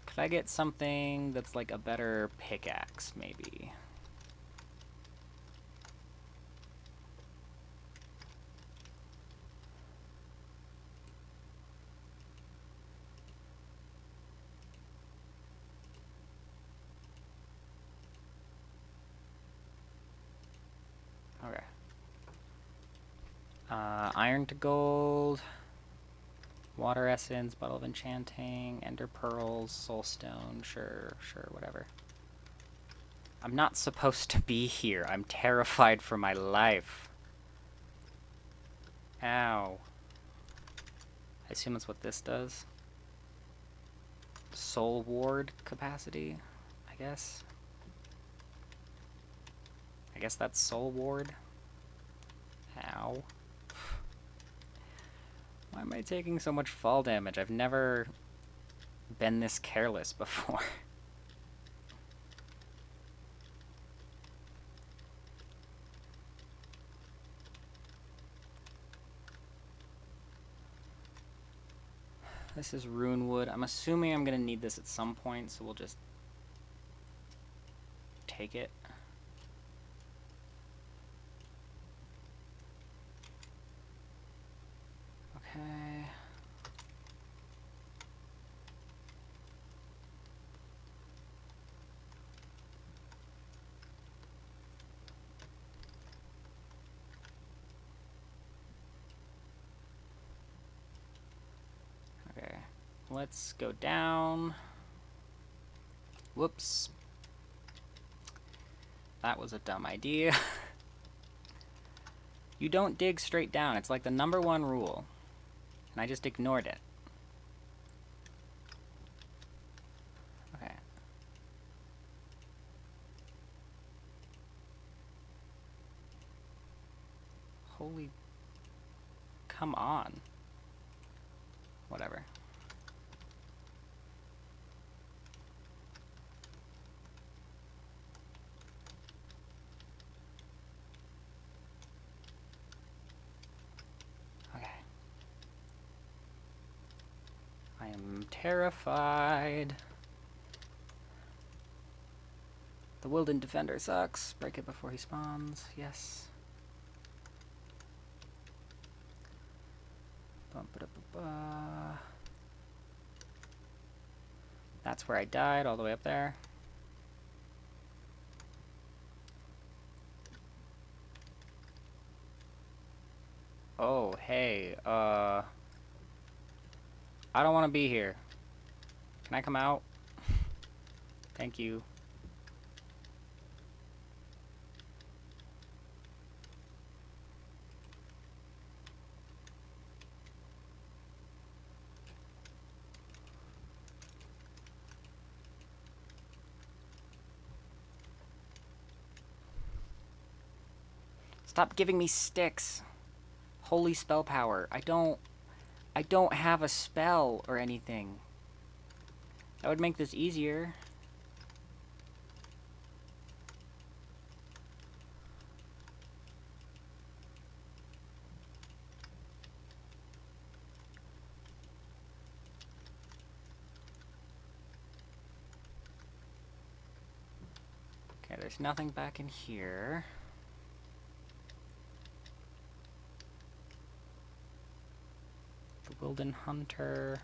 Could I get something that's like a better pickaxe, maybe? Okay. Iron to gold, water essence, bottle of enchanting, ender pearls, soul stone, sure, whatever. I'm not supposed to be here. I'm terrified for my life. Ow. I assume that's what this does. Soul ward capacity, I guess. I guess that's soul ward. Ow. Why am I taking so much fall damage? I've never been this careless before. This is rune wood. I'm assuming I'm gonna need this at some point, so we'll just take it. Okay. Okay. Let's go down. Whoops. That was a dumb idea. You don't dig straight down. It's like the #1 rule. And I just ignored it. Okay. Holy... Come on. Whatever. I am terrified. The Wilden Defender sucks. Break it before he spawns. Yes. That's where I died, all the way up there. Oh, hey, I don't want to be here. Can I come out? Thank you. Stop giving me sticks. Holy spell power. I don't have a spell or anything. That would make this easier. Okay, there's nothing back in here. The Wilden Hunter.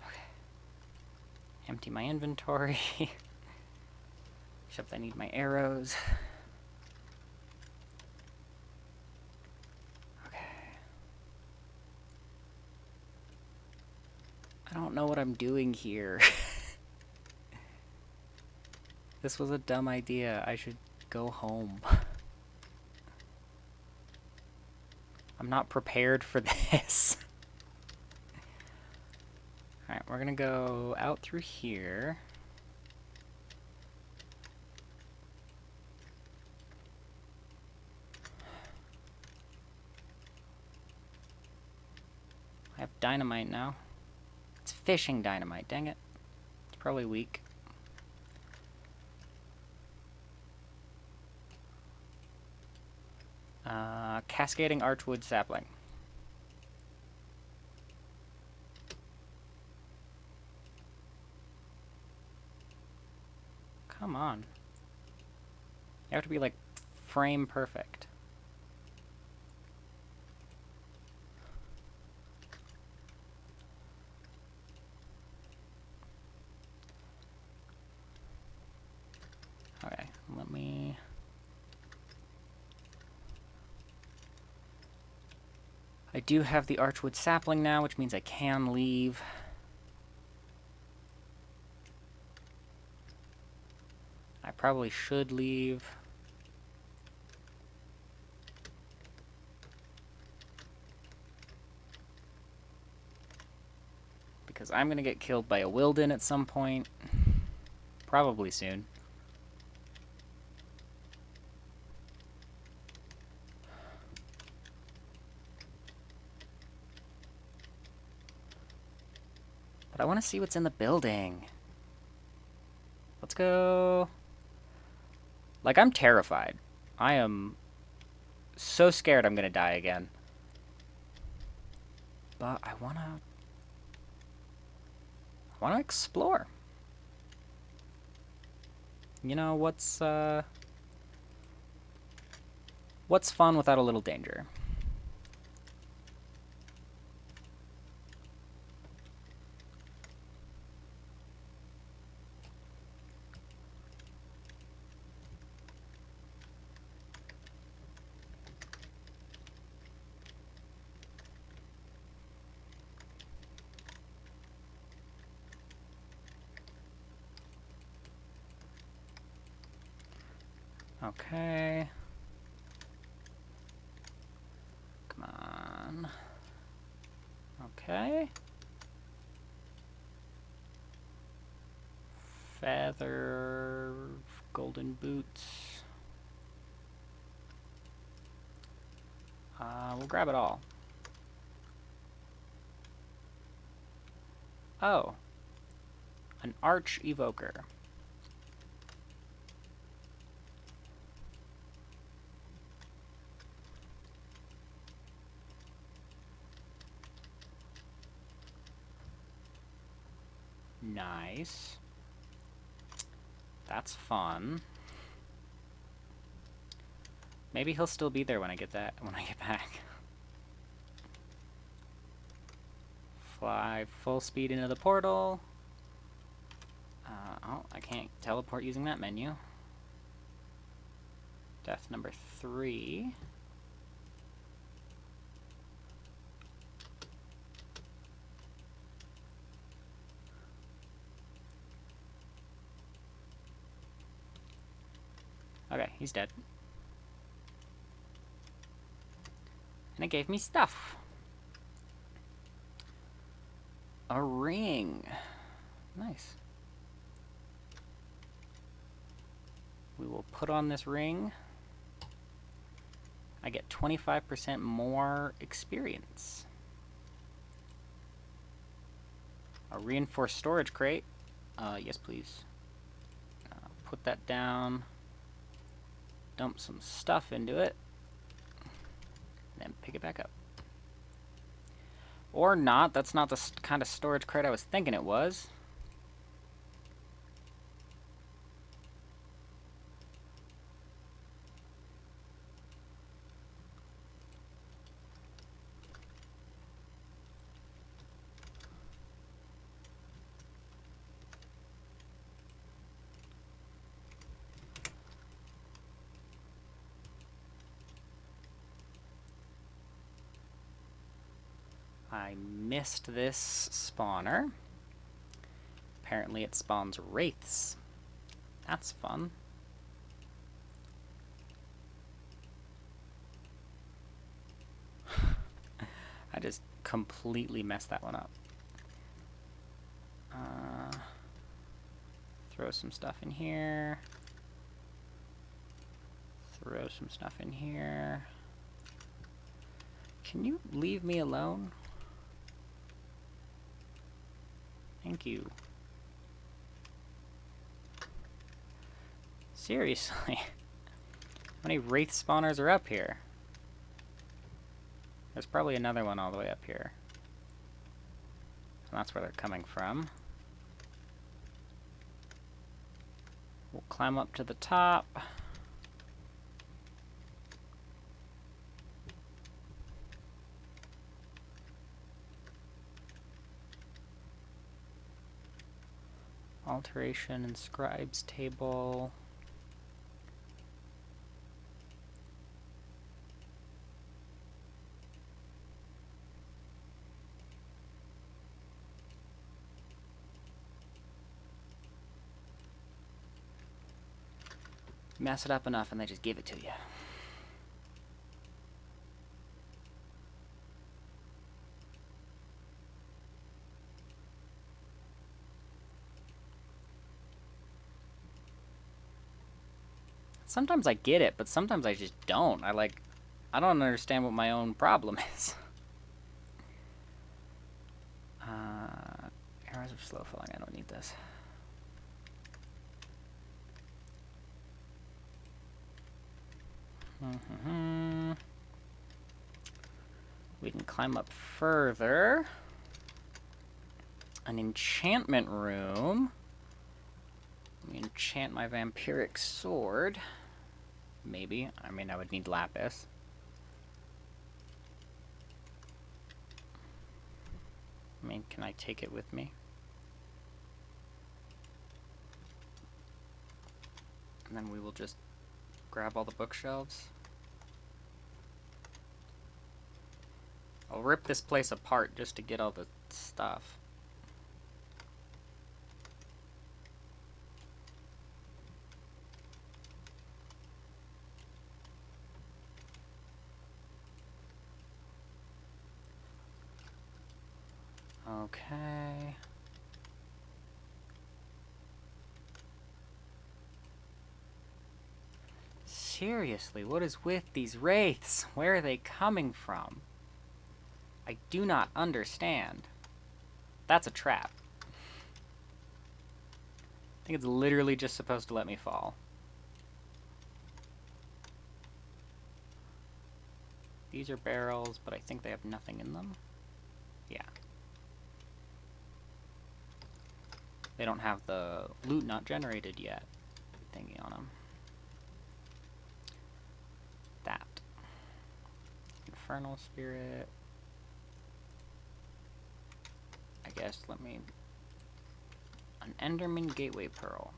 Okay. Empty my inventory. Except I need my arrows. I don't know what I'm doing here. This was a dumb idea. I should go home. I'm not prepared for this. Alright, we're gonna go out through here. I have dynamite now. It's fishing dynamite, dang it. It's probably weak. Cascading archwood sapling. Come on. You have to be like frame perfect. Okay, let me... I do have the archwood sapling now, which means I can leave. I probably should leave. Because I'm gonna get killed by a Wilden at some point. Probably soon. But I want to see what's in the building. Let's go. Like, I'm terrified. I am so scared I'm gonna die again. But I wanna explore. You know, what's fun without a little danger? Okay. Come on. Okay. Feather, golden boots. We'll grab it all. Oh. An arch evoker. Nice. That's fun. Maybe he'll still be there when I get back. Fly full speed into the portal. Oh, I can't teleport using that menu. Death number 3. Okay, he's dead. And it gave me stuff. A ring. Nice. We will put on this ring. I get 25% more experience. A reinforced storage crate. Yes, please. Put that down. Dump some stuff into it. And then pick it back up. Or not. That's not the kind of storage crate I was thinking it was. I missed this spawner. Apparently it spawns wraiths. That's fun. I just completely messed that one up. Throw some stuff in here. Throw some stuff in here. Can you leave me alone? Thank you. Seriously. How many wraith spawners are up here? There's probably another one all the way up here. And that's where they're coming from. We'll climb up to the top. Alteration and scribes table. Mess it up enough and they just give it to you. Sometimes I get it, but sometimes I just don't. I don't understand what my own problem is. Arrows of slow falling, I don't need this. We can climb up further. An enchantment room. Let me enchant my vampiric sword. Maybe. I mean, I would need lapis. I mean, can I take it with me? And then we will just grab all the bookshelves. I'll rip this place apart just to get all the stuff. Okay. Seriously, what is with these wraiths? Where are they coming from? I do not understand. That's a trap. I think it's literally just supposed to let me fall. These are barrels, but I think they have nothing in them. Yeah. They don't have the loot not generated yet thingy on them. That. Infernal Spirit. I guess, let me... An Enderman Gateway Pearl.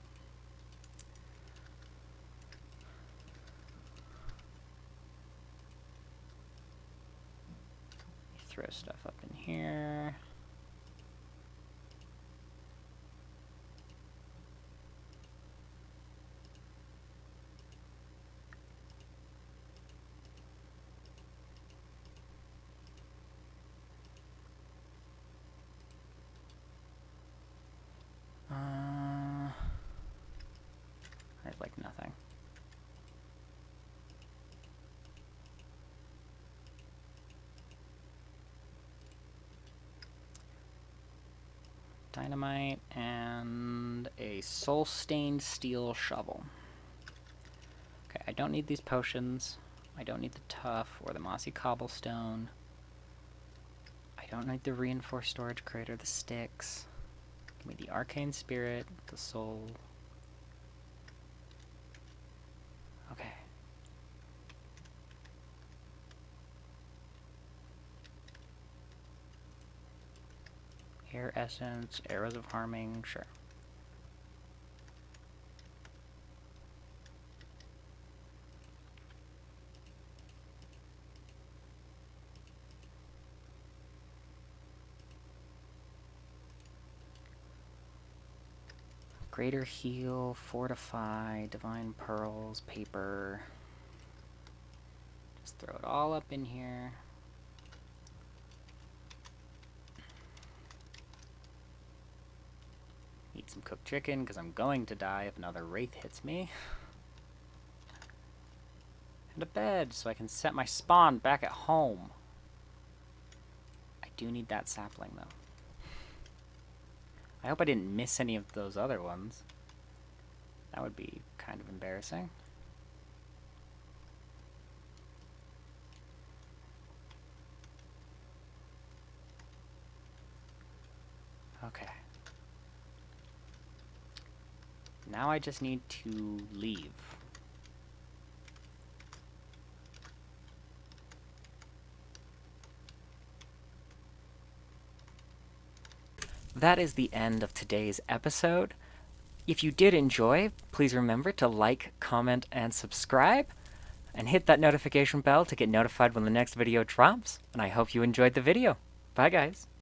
Throw stuff up in here. I'd like nothing. Dynamite and a soul-stained steel shovel. Okay, I don't need these potions. I don't need the tough or the mossy cobblestone. I don't need the reinforced storage crate or the sticks. Give me the arcane spirit, the soul. Okay. Air essence, arrows of harming, sure. Greater heal, fortify, divine pearls, paper. Just throw it all up in here. Eat some cooked chicken, because I'm going to die if another wraith hits me. And a bed, so I can set my spawn back at home. I do need that sapling, though. I hope I didn't miss any of those other ones. That would be kind of embarrassing. Okay. Now I just need to leave. That is the end of today's episode. If you did enjoy, please remember to like, comment, and subscribe, and hit that notification bell to get notified when the next video drops. And I hope you enjoyed the video. Bye, guys.